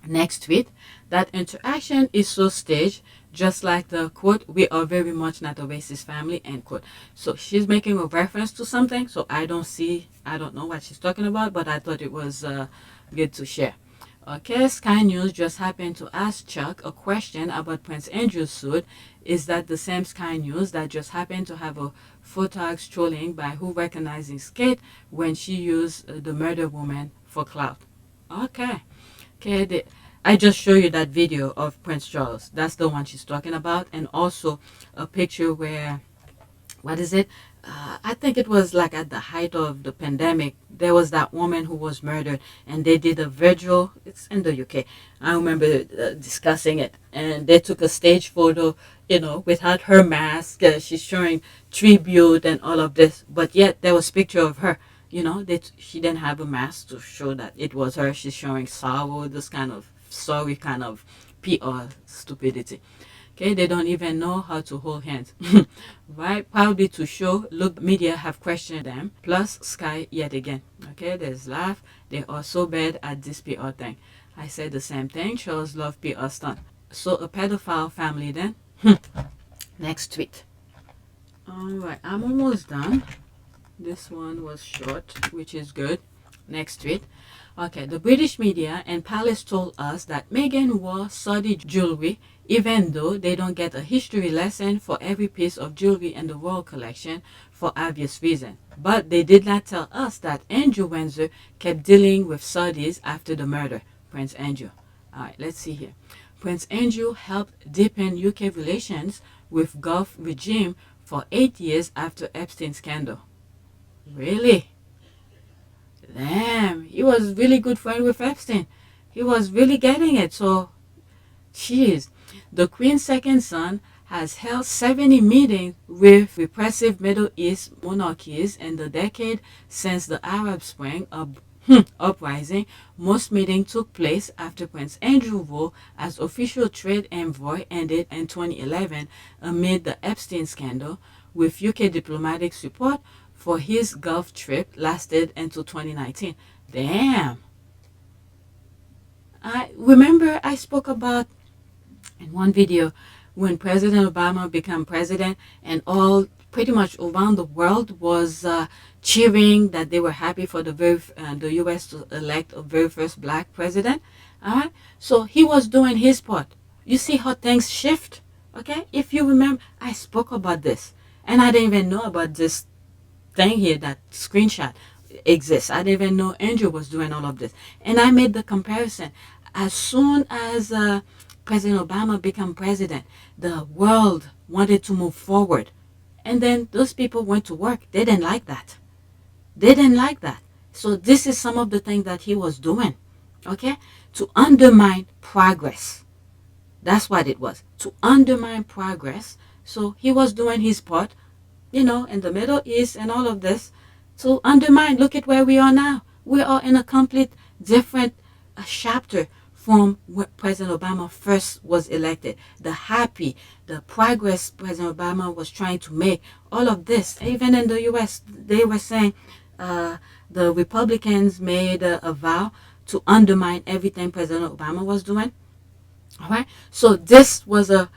Next tweet, that interaction is so staged, just like the quote, we are very much not a racist family, end quote. So she's making a reference to something, so I don't know what she's talking about, but I thought it was good to share. Okay, Sky News just happened to ask Chuck a question about Prince Andrew's suit. Is that the same Sky News that just happened to have a photog trolling by who recognizing Skate when she used the murder woman for clout? Okay. Okay, I just show you that video of Prince Charles. That's the one she's talking about. And also a picture where, what is it? I think it was like at the height of the pandemic. There was that woman who was murdered. And they did a virtual, it's in the UK. I remember discussing it. And they took a stage photo, you know, without her mask. She's showing tribute and all of this. But yet there was a picture of her. You know, she didn't have a mask to show that it was her. She's showing sorrow, this kind of sorry kind of PR stupidity. Okay, they don't even know how to hold hands. Right? Probably to show, look, media have questioned them. Plus, Sky yet again. Okay, there's laugh. They are so bad at this PR thing. I said the same thing. Shows love PR stunt. So a pedophile family then. Next tweet. Alright, I'm almost done. This one was short, which is good. Next tweet. Okay, the British media and palace told us that Meghan wore Saudi jewelry, even though they don't get a history lesson for every piece of jewelry in the royal collection for obvious reason. But they did not tell us that Andrew Windsor kept dealing with Saudis after the murder. Prince Andrew. Alright, let's see here. Prince Andrew helped deepen UK relations with Gulf regime for 8 years after Epstein's scandal. Really? Damn, he was really good friend with Epstein. He was really getting it. So, jeez. The Queen's second son has held 70 meetings with repressive Middle East monarchies in the decade since the Arab Spring uprising. Most meetings took place after Prince Andrew's role as official trade envoy ended in 2011 amid the Epstein scandal, with UK diplomatic support for his Gulf trip lasted until 2019. Damn. I remember I spoke about in one video when President Obama became president and all pretty much around the world was cheering that they were happy for the US to elect a very first black president. Alright, so he was doing his part. You see how things shift. Okay, if you remember, I spoke about this and I didn't even know about this thing here, that screenshot exists. I didn't even know Andrew was doing all of this, and I made the comparison. As soon as President Obama became president, the world wanted to move forward, and then those people went to work. They didn't like that. They didn't like that. So this is some of the things that he was doing, okay, to undermine progress. That's what it was, to undermine progress. So he was doing his part, you know, in the Middle East and all of this, to undermine. Look at where we are now. We are in a complete different chapter from when President Obama first was elected. The progress President Obama was trying to make, all of this. Even in the US, they were saying the Republicans made a vow to undermine everything President Obama was doing. All right, so this was a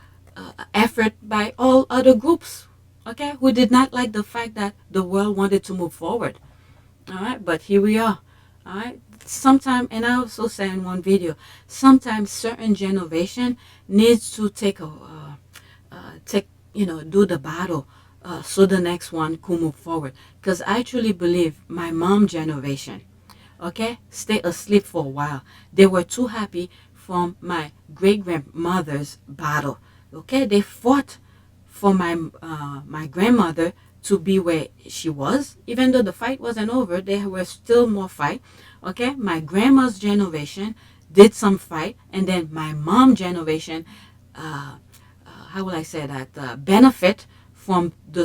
effort by all other groups, okay, who did not like the fact that the world wanted to move forward. All right, but here we are. All right, sometimes, and I also say in one video, sometimes certain generation needs to do the battle so the next one could move forward. Because I truly believe my mom generation, okay, stay asleep for a while. They were too happy from my great-grandmother's battle. Okay, they fought for my grandmother to be where she was. Even though the fight wasn't over, there were still more fight. Okay, my grandma's generation did some fight, and then my mom generation, how will I say that, benefit from the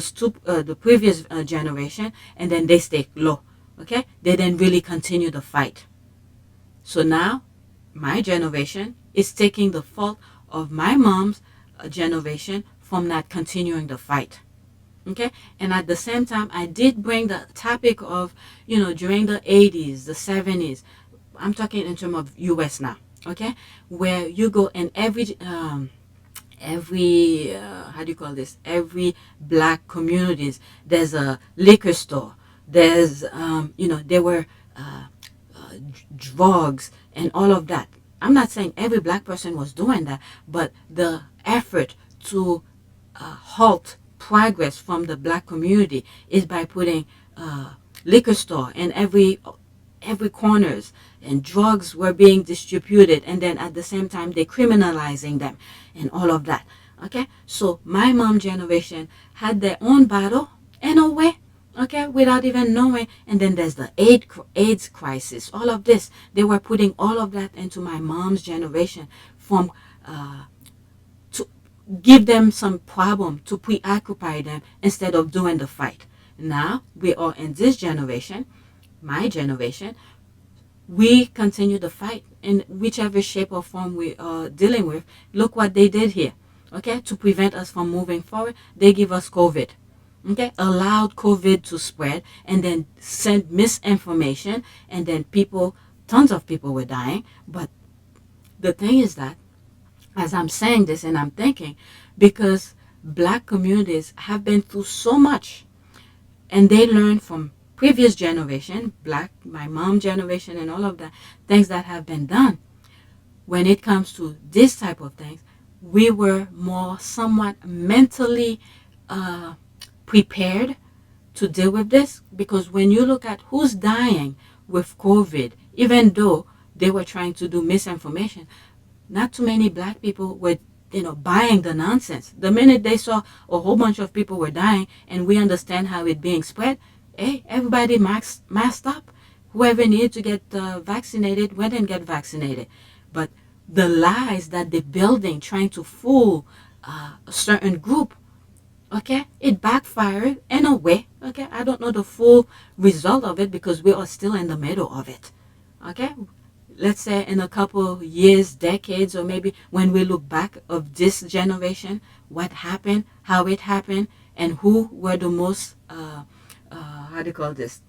previous generation, and then they stay low. Okay, they didn't really continue the fight. So now my generation is taking the fault of my mom's generation from not continuing the fight. Okay, and at the same time, I did bring the topic of, during the 80s, the 70s. I'm talking in terms of US now. Okay, where you go in every every black communities, there's a liquor store. There's there were drugs and all of that. I'm not saying every black person was doing that, but the effort to halt progress from the black community is by putting liquor store in every corners, and drugs were being distributed, and then at the same time they criminalizing them and all of that. Okay, so my mom generation had their own battle in a way, okay, without even knowing. And then there's the AIDS crisis, all of this. They were putting all of that into my mom's generation from to give them some problem, to preoccupy them instead of doing the fight. Now we are in this generation, my generation, we continue the fight in whichever shape or form we are dealing with. Look what they did here. okay, to prevent us from moving forward, they give us COVID. Okay, allowed COVID to spread and then send misinformation, and then tons of people were dying. But the thing is that, as I'm saying this and I'm thinking, because black communities have been through so much, and they learn from previous generation, my mom generation and all of that, things that have been done. When it comes to this type of things, we were more somewhat mentally prepared to deal with this, because when you look at who's dying with COVID, even though they were trying to do misinformation, not too many black people were buying the nonsense. The minute they saw a whole bunch of people were dying and we understand how it being spread, hey, everybody masked up. Whoever needed to get vaccinated went and get vaccinated. But the lies that they're building, trying to fool a certain group, okay, it backfired in a way. Okay, I don't know the full result of it because we are still in the middle of it. Okay, let's say in a couple years, decades, or maybe when we look back of this generation, what happened, how it happened, and who were the most how do you call this,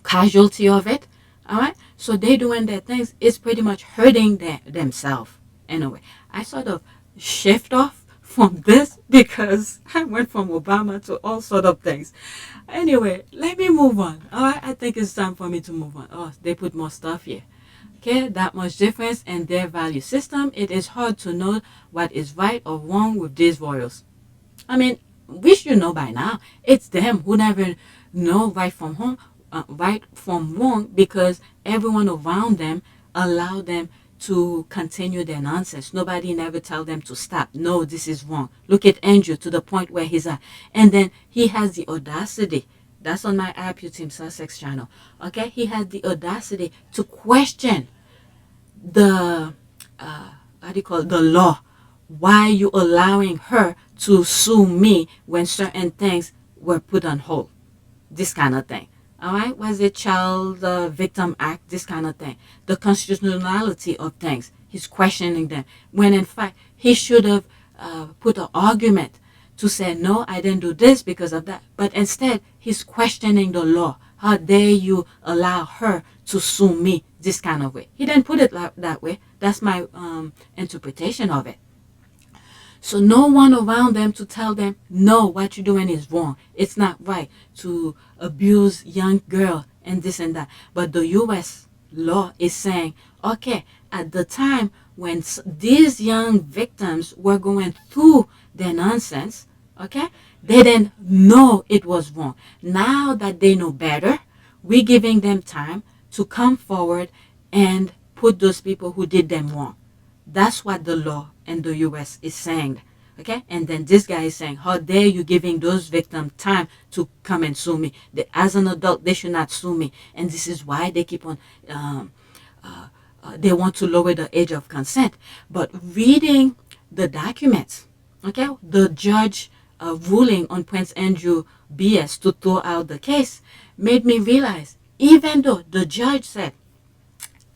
casualty of it. All right, so they doing their things, it's pretty much hurting themselves in a way. I sort of shift off from this because I went from Obama to all sort of things. Anyway, let me move on. All right, I think it's time for me to move on. Oh, they put more stuff here. Okay, that much difference in their value system. It is hard to know what is right or wrong with these royals. I mean, we should know by now. It's them who never know right from wrong, because everyone around them allow them to continue their nonsense. Nobody never tell them to stop. No, this is wrong. Look at Andrew to the point where he's at. And then he has the audacity. That's on my IPU Team Sussex channel. Okay, he has the audacity to question the the law. Why are you allowing her to sue me when certain things were put on hold? This kind of thing. All right, was it Child Victim Act? This kind of thing. The constitutionality of things. He's questioning them when in fact he should have put an argument to say, no, I didn't do this because of that. But instead, he's questioning the law. How dare you allow her to sue me this kind of way? He didn't put it that way. That's my interpretation of it. So no one around them to tell them, no, what you're doing is wrong. It's not right to abuse young girl and this and that. But the U.S. law is saying, okay, at the time when these young victims were going through their nonsense, okay, they didn't know it was wrong. Now that they know better, we're giving them time to come forward and put those people who did them wrong. That's what the law in the U.S. is saying. Okay, and then this guy is saying, how dare you giving those victims time to come and sue me? As an adult, they should not sue me. And this is why they keep on, they want to lower the age of consent. But reading the documents, okay, the judge ruling on Prince Andrew BS to throw out the case made me realize, even though the judge said,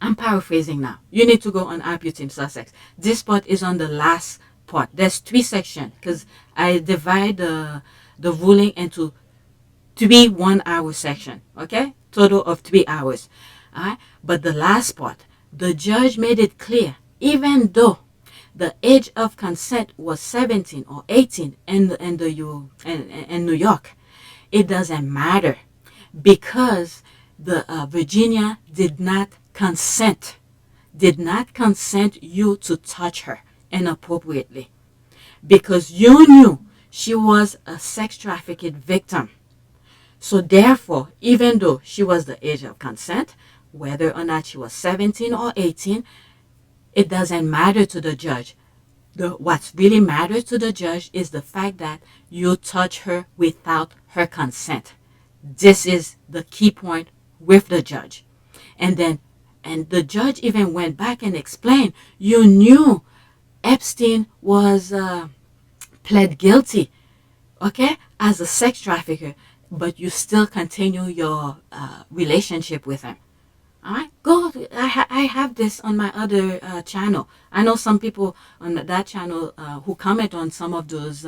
I'm paraphrasing now, you need to go on IPU Team Sussex. This part is on the last part. There's 3 sections because I divide the ruling into 3 1-hour sections. Okay, total of 3 hours. All right, but the last part, the judge made it clear, even though the age of consent was 17 or 18 in New York, it doesn't matter because the Virginia did not consent you to touch her inappropriately, because you knew she was a sex trafficking victim. So therefore, even though she was the age of consent, whether or not she was 17 or 18, it doesn't matter to the judge. What really matters to the judge is the fact that you touch her without her consent. This is the key point with the judge. And the judge even went back and explained, you knew Epstein was pled guilty, okay, as a sex trafficker, but you still continue your relationship with him. All right, go. I have this on my other channel. I know some people on that channel who comment on some of those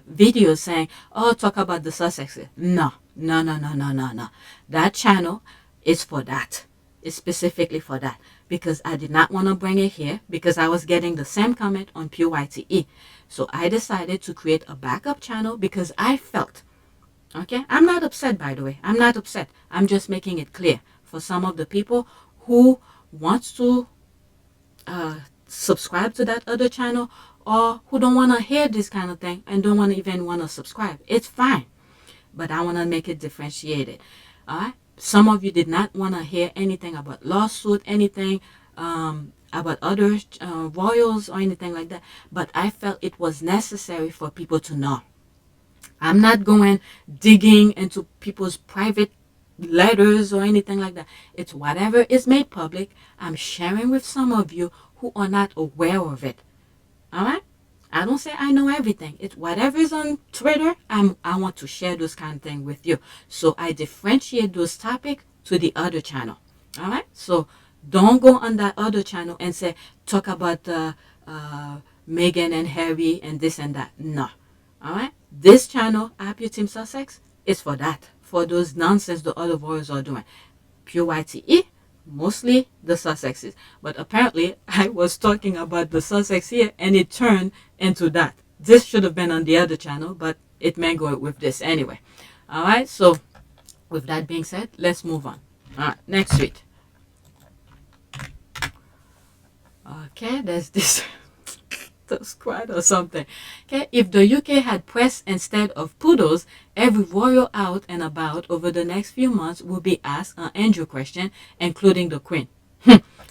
videos saying, "Oh, talk about the Sussex." No. That channel is for that. It's specifically for that, because I did not want to bring it here because I was getting the same comment on PYTE. So I decided to create a backup channel because I felt, okay, I'm not upset, by the way. I'm not upset. I'm just making it clear for some of the people who wants to subscribe to that other channel, or who don't want to hear this kind of thing and don't want to even want to subscribe. It's fine, but I want to make it differentiated. All right. Some of you did not want to hear anything about lawsuit, anything about other royals or anything like that. But I felt it was necessary for people to know. I'm not going digging into people's private letters or anything like that. It's whatever is made public. I'm sharing with some of you who are not aware of it. All right? I don't say I know everything. It's whatever is on Twitter, I want to share those kind of things with you. So I differentiate those topics to the other channel. All right? So don't go on that other channel and say, talk about Meghan and Harry and this and that. No. All right? This channel, Happy Team Sussex, is for that. For those nonsense the other royals are doing. PYTE, mostly the Sussexes. But apparently, I was talking about the Sussex here, and it turned into that. This should have been on the other channel, but it may go with this anyway. All right, so with that being said, let's move on. All right, next tweet. Okay, there's this the squad or something. Okay, if the UK had press instead of poodles, every royal out and about over the next few months will be asked an Andrew question, including the Queen.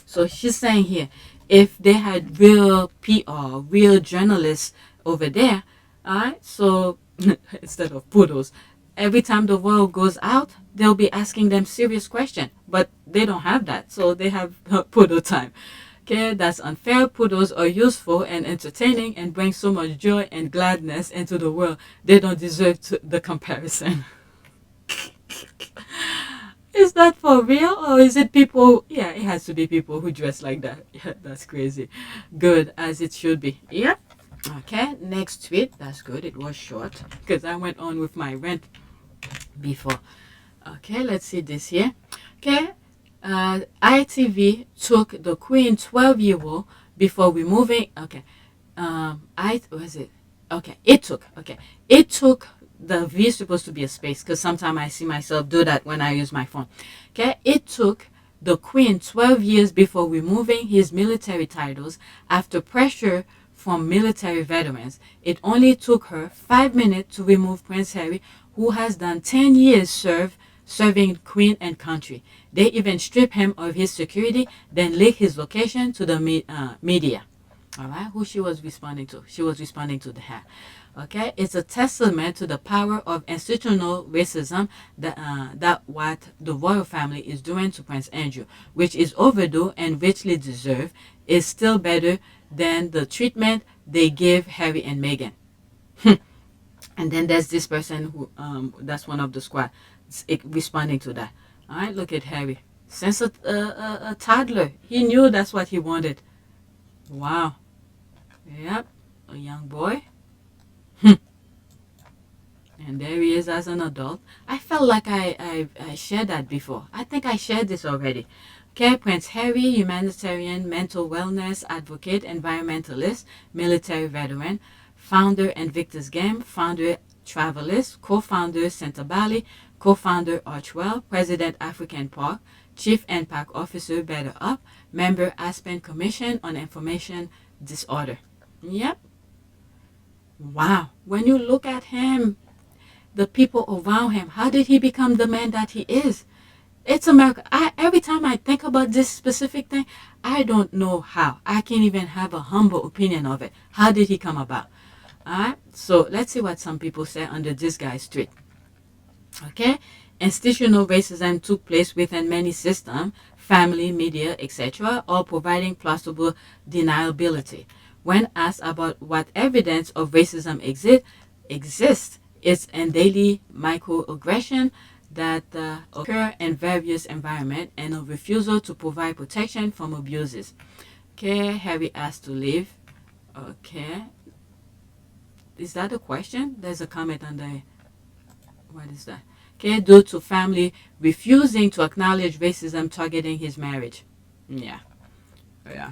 So she's saying here, if they had real PR, real journalists over there, all right, so instead of poodles, every time the royal goes out, they'll be asking them serious questions, but they don't have that, so they have poodle time. Okay, that's unfair. Poodles are useful and entertaining and bring so much joy and gladness into the world. They don't deserve the comparison. Is that for real, or is it people? Yeah, it has to be people who dress like that. Yeah, that's crazy. Good, as it should be. Yeah. Okay, next tweet. That's good. It was short because I went on with my rant before. Okay, let's see this here. Okay. ITV took the Queen 12-year-old before removing. Okay, it took the V is supposed to be a space because sometimes I see myself do that when I use my phone. Okay, it took the Queen 12 years before removing his military titles after pressure from military veterans. It only took her 5 minutes to remove Prince Harry, who has done 10 years serving Queen and country. They even strip him of his security, then leak his location to the media. All right, who she was responding to? She was responding to the hair. Okay, it's a testament to the power of institutional racism that what the royal family is doing to Prince Andrew, which is overdue and richly deserved, is still better than the treatment they give Harry and Meghan. And then there's this person who, that's one of the squad, responding to that. All right, look at Harry. Since a toddler, he knew that's what he wanted. Wow. Yep, a young boy. And there he is as an adult. I felt like I shared that before. I think I shared this already. Okay, Prince Harry, humanitarian, mental wellness advocate, environmentalist, military veteran, founder Invictus Game, founder Travelist, co-founder Center Bally, co-founder Archwell, president African Park, chief NPAC officer Better Up, member Aspen Commission on Information Disorder. Yep. Wow. When you look at him, the people around him, how did he become the man that he is? It's America. Every time I think about this specific thing, I don't know how. I can't even have a humble opinion of it. How did he come about? All right. So let's see what some people say under this guy's tweet. Okay. Institutional racism took place within many systems, family, media, etc., all providing plausible deniability. When asked about what evidence of racism exists, it's in daily microaggression, that occur in various environments and a refusal to provide protection from abuses. Okay, Harry asked to leave. Okay. Is that a question? There's a comment on the... What is that? Okay, due to family refusing to acknowledge racism targeting his marriage. Yeah. Yeah.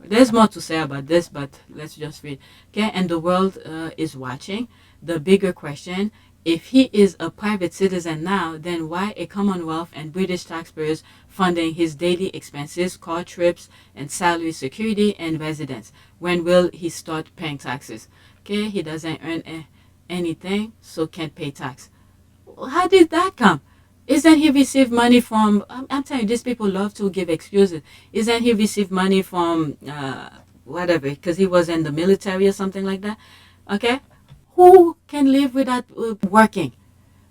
There's more to say about this, but let's just read. Okay, and the world is watching. The bigger question, if he is a private citizen now, then why a Commonwealth and British taxpayers funding his daily expenses, car trips, and salary, security, and residence? When will he start paying taxes? Okay, he doesn't earn anything, so can't pay tax. How did that come? Isn't he received money from... I'm telling you, these people love to give excuses. Isn't he received money from whatever, because he was in the military or something like that? Okay? Who can live without working?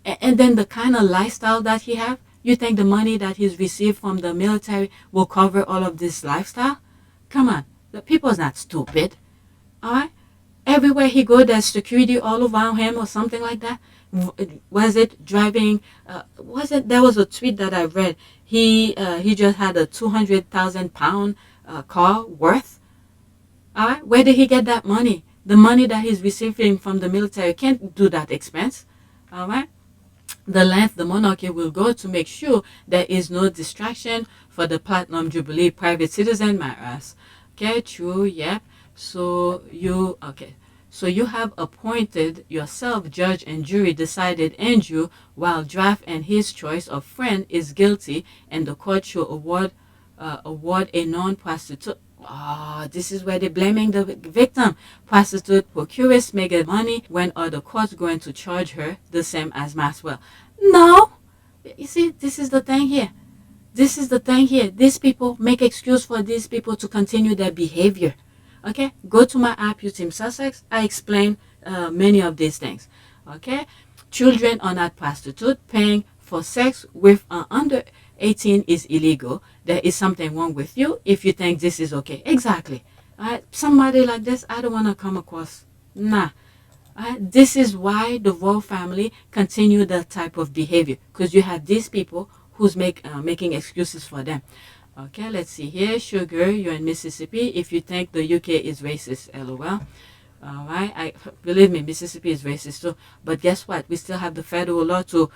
And then the kind of lifestyle that he have, you think the money that he's received from the military will cover all of this lifestyle? Come on. The people's not stupid. All right? Everywhere he go, there's security all around him or something like that. Was it driving? There was a tweet that I read. He just had a 200,000 pound car worth. All right, where did he get that money? The money that he's receiving from the military can't do that expense. All right, the length the monarchy will go to make sure there is no distraction for the Platinum Jubilee private citizen matters. Okay, true. Yep. So you have appointed yourself judge and jury, decided Andrew, while Draft and his choice of friend is guilty, and the court should award a non-prostitute. This is where they're blaming the victim. Prostitute procuress Meghan money. When are the courts going to charge her the same as Maxwell? No. You see, this is the thing here. This is the thing here. These people make excuse for these people to continue their behavior. Okay, go to my app, Team Sussex. I explain many of these things. Okay, children are not prostitute. Paying for sex with under 18 is illegal. There is something wrong with you if you think this is okay. Exactly. Somebody like this, I don't want to come across. Nah. This is why the royal family continue that type of behavior, because you have these people who's making excuses for them. Okay, let's see here. Sugar, you're in Mississippi. If you think the UK is racist, LOL. All right, believe me, Mississippi is racist too. But guess what? We still have the federal law to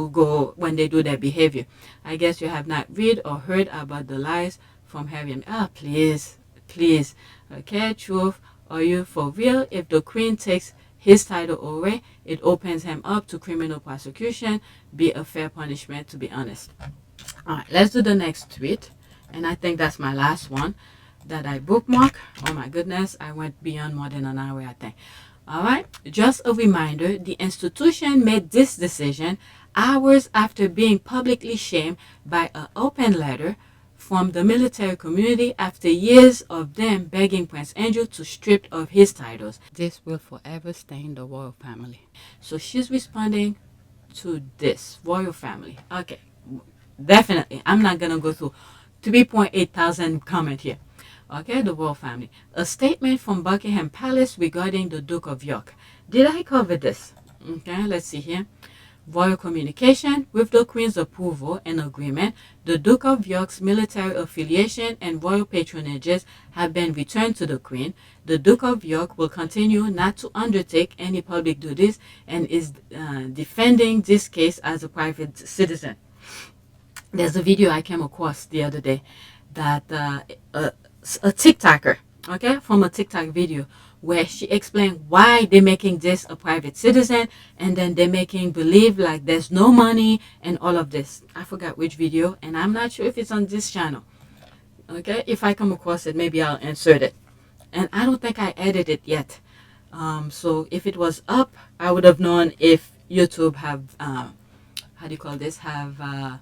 go when they do their behavior. I guess you have not read or heard about the lies from Harry. Please, please. Okay, truth. Are you for real? If the Queen takes his title away, it opens him up to criminal prosecution. Be a fair punishment, to be honest. All right, let's do the next tweet. And I think that's my last one that I bookmark. Oh my goodness, I went beyond more than an hour, I think. All right, just a reminder, the institution made this decision hours after being publicly shamed by an open letter from the military community after years of them begging Prince Andrew to strip of his titles. This will forever stain the royal family. So she's responding to this royal family. Okay. Definitely, I'm not going to go through 3.8 thousand comment here. Okay, the royal family. A statement from Buckingham Palace regarding the Duke of York. Did I cover this? Okay, let's see here. Royal communication. With the Queen's approval and agreement, the Duke of York's military affiliation and royal patronages have been returned to the Queen. The Duke of York will continue not to undertake any public duties and is defending this case as a private citizen. There's a video I came across the other day that a TikToker, okay, from a TikTok video where she explained why they're making this a private citizen, and then they're making believe like there's no money and all of this. I forgot which video, and I'm not sure if it's on this channel. Okay, if I come across it, maybe I'll insert it. And I don't think I edited it yet. So if it was up, I would have known if YouTube have, how do you call this, have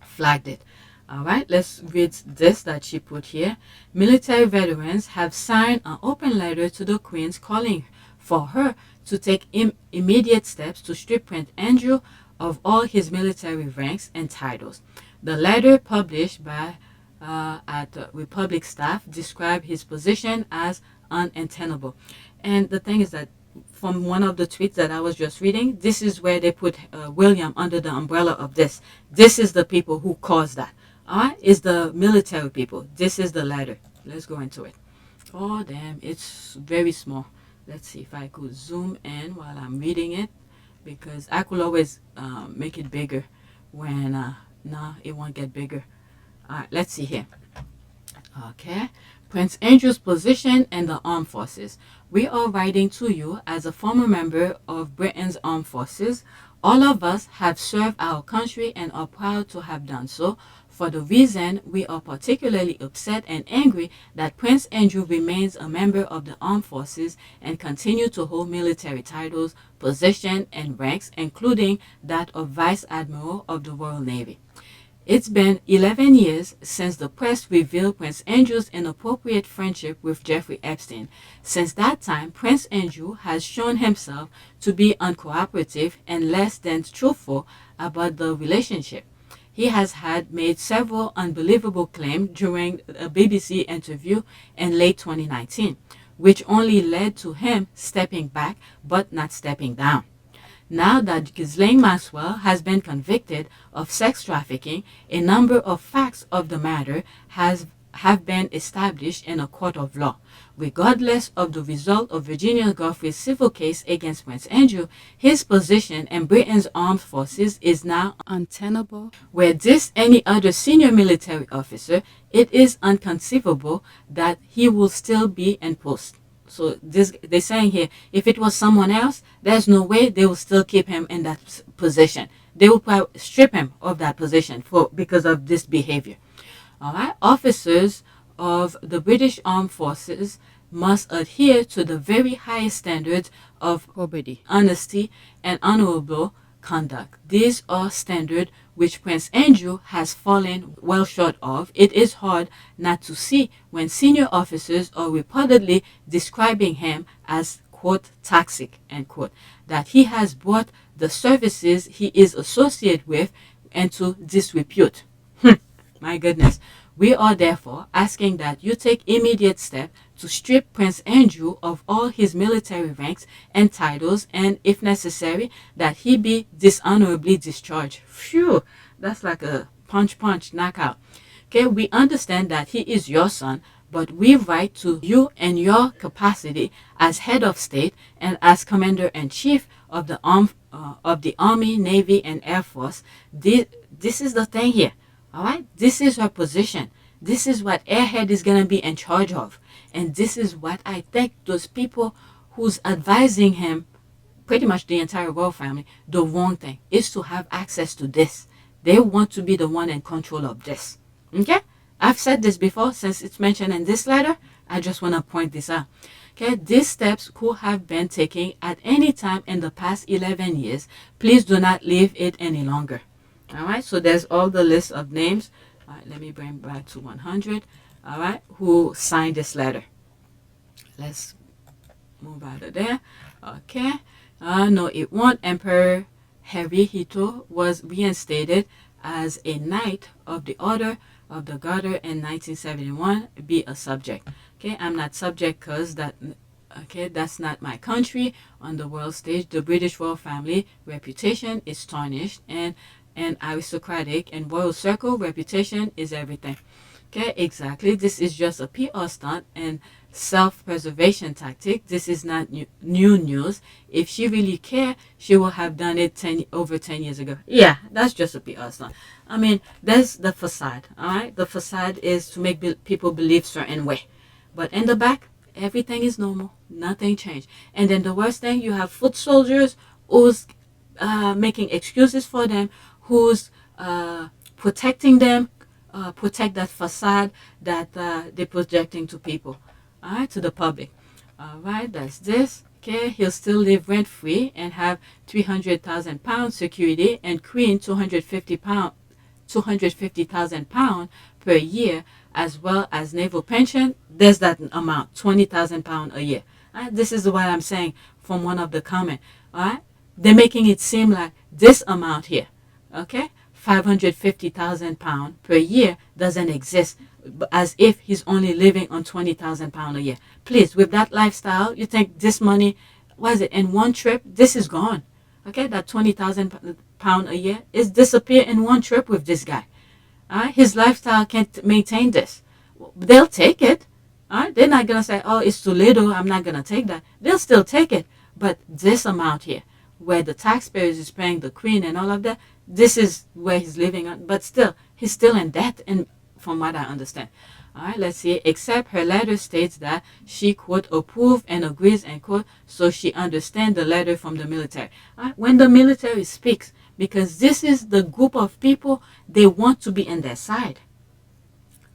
flagged it. All right, let's read this that she put here. Military veterans have signed an open letter to the Queen calling for her to take immediate steps to strip Prince Andrew of all his military ranks and titles. The letter, published by at Republic staff, described his position as untenable. And the thing is that from one of the tweets that I was just reading, this is where they put William under the umbrella of this. This is the people who caused that. All right, is the military people. This is the letter. Let's go into it. Oh, damn, it's very small. Let's see if I could zoom in while I'm reading it, because I could always make it bigger when, no, it won't get bigger. All right, let's see here. Okay. Prince Andrew's position in the armed forces. We are writing to you as a former member of Britain's armed forces. All of us have served our country and are proud to have done so. For the reason we are particularly upset and angry that Prince Andrew remains a member of the armed forces and continue to hold military titles, position, and ranks, including that of Vice Admiral of the Royal Navy. It's been 11 years since the press revealed Prince Andrew's inappropriate friendship with Jeffrey Epstein. Since that time, Prince Andrew has shown himself to be uncooperative and less than truthful about the relationship. He has made several unbelievable claims during a BBC interview in late 2019, which only led to him stepping back but not stepping down. Now that Ghislaine Maxwell has been convicted of sex trafficking, a number of facts of the matter have been established in a court of law. Regardless of the result of Virginia Giuffre's civil case against Prince Andrew, his position in Britain's armed forces is now untenable. Were this any other senior military officer, it is inconceivable that he will still be in post. So they're saying here, if it was someone else, there's no way they will still keep him in that position. They will probably strip him of that position because of this behavior. All right, officers of the British Armed Forces must adhere to the very highest standards of probity, honesty, and honorable conduct. These are standards which Prince Andrew has fallen well short of. It is hard not to see when senior officers are reportedly describing him as, quote, toxic, end quote, that he has brought the services he is associated with into disrepute. My goodness. We are therefore asking that you take immediate steps to strip Prince Andrew of all his military ranks and titles, and if necessary, that he be dishonorably discharged. Phew, that's like a punch knockout. Okay, we understand that he is your son, but we write to you in your capacity as head of state and as commander-in-chief of the Army, Navy, and Air Force. This is the thing here. All right, this is her position. This is what Airhead is going to be in charge of. And this is what I think those people who's advising him, pretty much the entire royal family, the wrong thing is to have access to this. They want to be the one in control of this. Okay? I've said this before, since it's mentioned in this letter, I just want to point this out. Okay, these steps could have been taken at any time in the past 11 years. Please do not leave it any longer. All right, so there's all the list of names. All right, let me bring back to 100. All right, who signed this letter? Let's move out of there. Okay. No, it won't. Emperor Hirohito was reinstated as a Knight of the Order of the Garter in 1971. Be a subject. Okay, I'm not subject because that. Okay, that's not my country on the world stage. The British royal family reputation is tarnished, and aristocratic and royal circle reputation is everything. Okay, exactly. This is just a PR stunt and self-preservation tactic. This is not new news. If she really cared, she would have done it over 10 years ago. Yeah, that's just a PR stunt. I mean, that's the facade. All right, the facade is to make people believe certain way, but in the back, everything is normal. Nothing changed. And then the worst thing, you have foot soldiers who's making excuses for them, who's protecting them, protect that facade that they're projecting to people, all right, to the public. All right, that's this. Okay, he'll still live rent-free and have £300,000 security, and Queen £250,000 per year, as well as naval pension. There's that amount, £20,000 a year. This is what I'm saying from one of the comments. All right, they're making it seem like this amount here, okay, £550,000 per year doesn't exist, as if he's only living on £20,000 a year. Please, with that lifestyle, you think this money what is it, in one trip, this is gone. Okay, that 20,000 pound a year is disappear in one trip with this guy. All right, his lifestyle can't maintain this. They'll take it. All right, they're not gonna say, oh, it's too little, I'm not gonna take that. They'll still take it, but this amount here, where the taxpayers is paying the queen and all of that, this is where he's living on. But still, he's still in debt, and from what I understand. All right, let's see. Except her letter states that she, quote, approve and agrees, end quote, so she understands the letter from the military. All right, when the military speaks, because this is the group of people, they want to be in their side.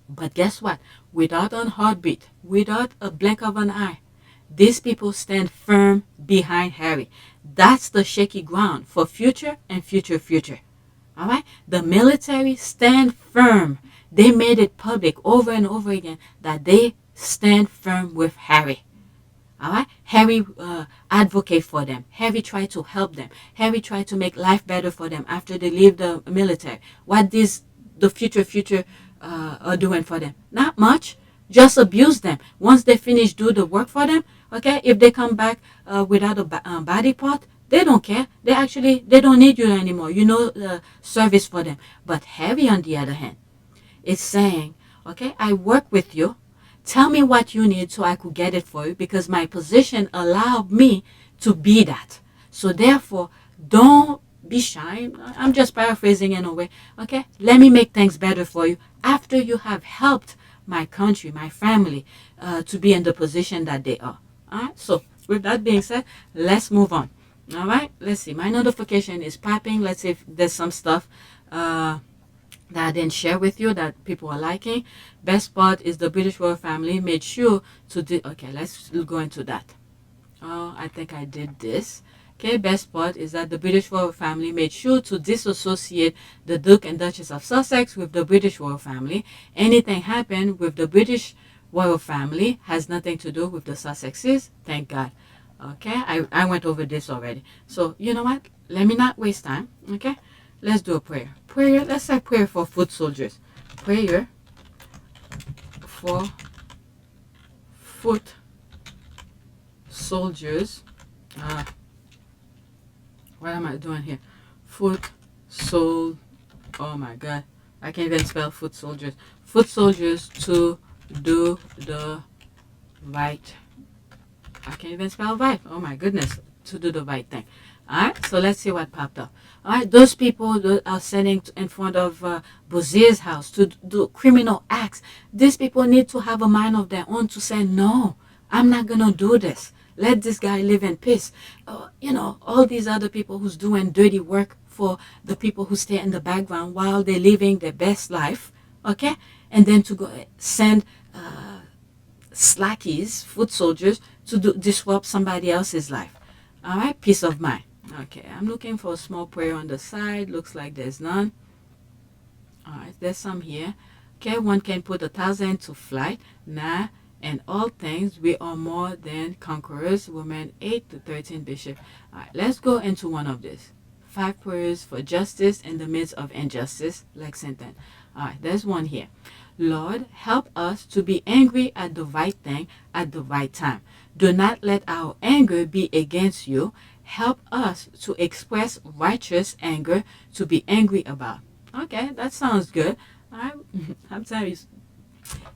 But guess what? Without a heartbeat, without a blink of an eye, these people stand firm behind Harry. That's the shaky ground for future and future. All right? The military stand firm. They made it public over and over again that they stand firm with Harry. All right? Harry advocate for them. Harry tried to help them. Harry tried to make life better for them after they leave the military. What is the future are doing for them? Not much. Just abuse them. Once they finish do the work for them, okay, if they come back without a body part, they don't care. They don't need you anymore. You know, service for them. But Harry, on the other hand, is saying, okay, I work with you. Tell me what you need so I could get it for you, because my position allowed me to be that. So therefore, don't be shy. I'm just paraphrasing in a way. Okay, let me make things better for you after you have helped my country, my family, to be in the position that they are. All right. So with that being said, let's move on. All right. Let's see. My notification is popping. Let's see if there's some stuff that I didn't share with you that people are liking. Best part is the British royal family made sure to do. Okay, let's go into that. Oh, I think I did this. Okay, best part is that the British royal family made sure to disassociate the Duke and Duchess of Sussex with the British royal family. Anything happened with the British royal family has nothing to do with the Sussexes. Thank God. Okay, I went over this already. So, you know what? Let me not waste time. Okay, let's do a prayer. Let's say prayer for foot soldiers. Prayer for foot soldiers. What am I doing here? Oh my God. I can't even spell foot soldiers. Foot soldiers to do the right. I can't even spell right. Oh my goodness. To do the right thing. Alright, so let's see what popped up. Alright, those people that are standing in front of Bozier's house to do criminal acts. These people need to have a mind of their own to say, no, I'm not going to do this. Let this guy live in peace. You know, all these other people who's doing dirty work for the people who stay in the background while they're living their best life, okay? And then to go send slackies, foot soldiers, to disrupt somebody else's life. All right, peace of mind. Okay, I'm looking for a small prayer on the side. Looks like there's none. All right, there's some here. Okay, one can put 1,000 to flight. Nah. And all things, we are more than conquerors. Women 8 to 13, Bishop. All right, let's go into one of these. 5 prayers for justice in the midst of injustice, Lexington. All right, there's one here. Lord, help us to be angry at the right thing at the right time. Do not let our anger be against you. Help us to express righteous anger to be angry about. Okay, that sounds good. All right, I'm telling you.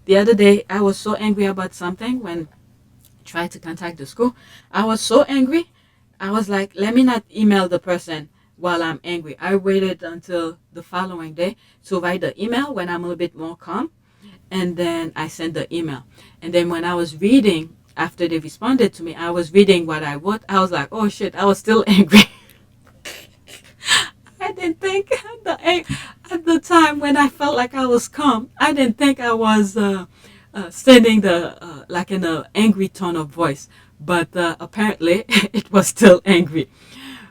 The other day, I was so angry about something when I tried to contact the school. I was so angry. I was like, let me not email the person while I'm angry. I waited until the following day to write the email when I'm a little bit more calm. And then I sent the email. And then when I was reading, after they responded to me, I was reading what I wrote. I was like, oh shit, I was still angry. I didn't think at the time when I felt like I was calm, I didn't think I was sending the like in an angry tone of voice. But apparently it was still angry.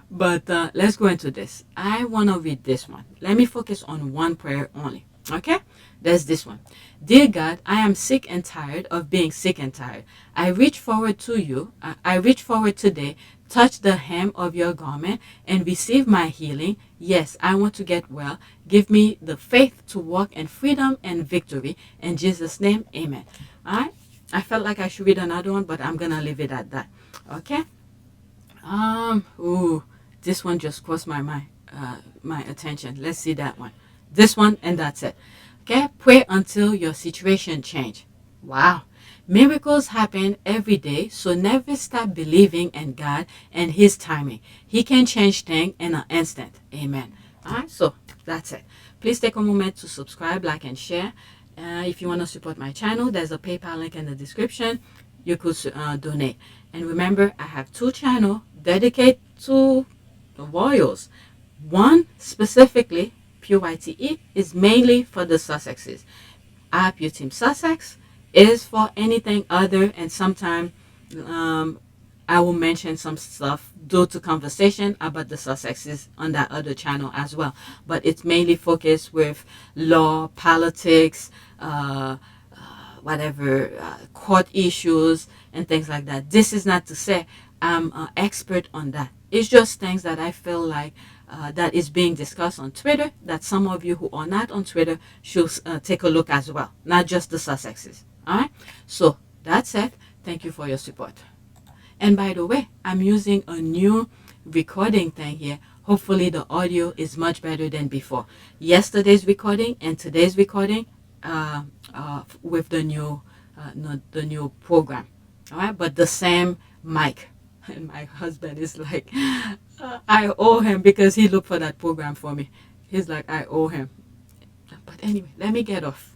But let's go into this. I want to read this one. Let me focus on one prayer only. Okay? There's this one. Dear God, I am sick and tired of being sick and tired. I reach forward to you. I reach forward today. Touch the hem of your garment and receive my healing. Yes, I want to get well. Give me the faith to walk in freedom and victory. In Jesus' name, amen. All right? I felt like I should read another one, but I'm going to leave it at that. Okay? Ooh, this one just crossed my mind, my attention. Let's see that one. This one, and that's it. Okay, pray until your situation change. Wow. Miracles happen every day, so never stop believing in God and His timing. He can change things in an instant. Amen. Alright, so that's it. Please take a moment to subscribe, like, and share. If you want to support my channel, there's a PayPal link in the description. You could donate. And remember, I have 2 channels dedicated to the royals. One specifically, PYTE, is mainly for the Sussexes. Your Team Sussex is for anything other, and sometimes I will mention some stuff due to conversation about the Sussexes on that other channel as well. But it's mainly focused with law, politics, court issues and things like that. This is not to say I'm an expert on that. It's just things that I feel like that is being discussed on Twitter, that some of you who are not on Twitter should take a look as well, not just the Sussexes. Alright, so that's it. Thank you for your support. And by the way, I'm using a new recording thing here. Hopefully the audio is much better than before. Yesterday's recording and today's recording with the new program. Alright, but the same mic. And my husband is like, I owe him, because he looked for that program for me. He's like, I owe him. But anyway, let me get off.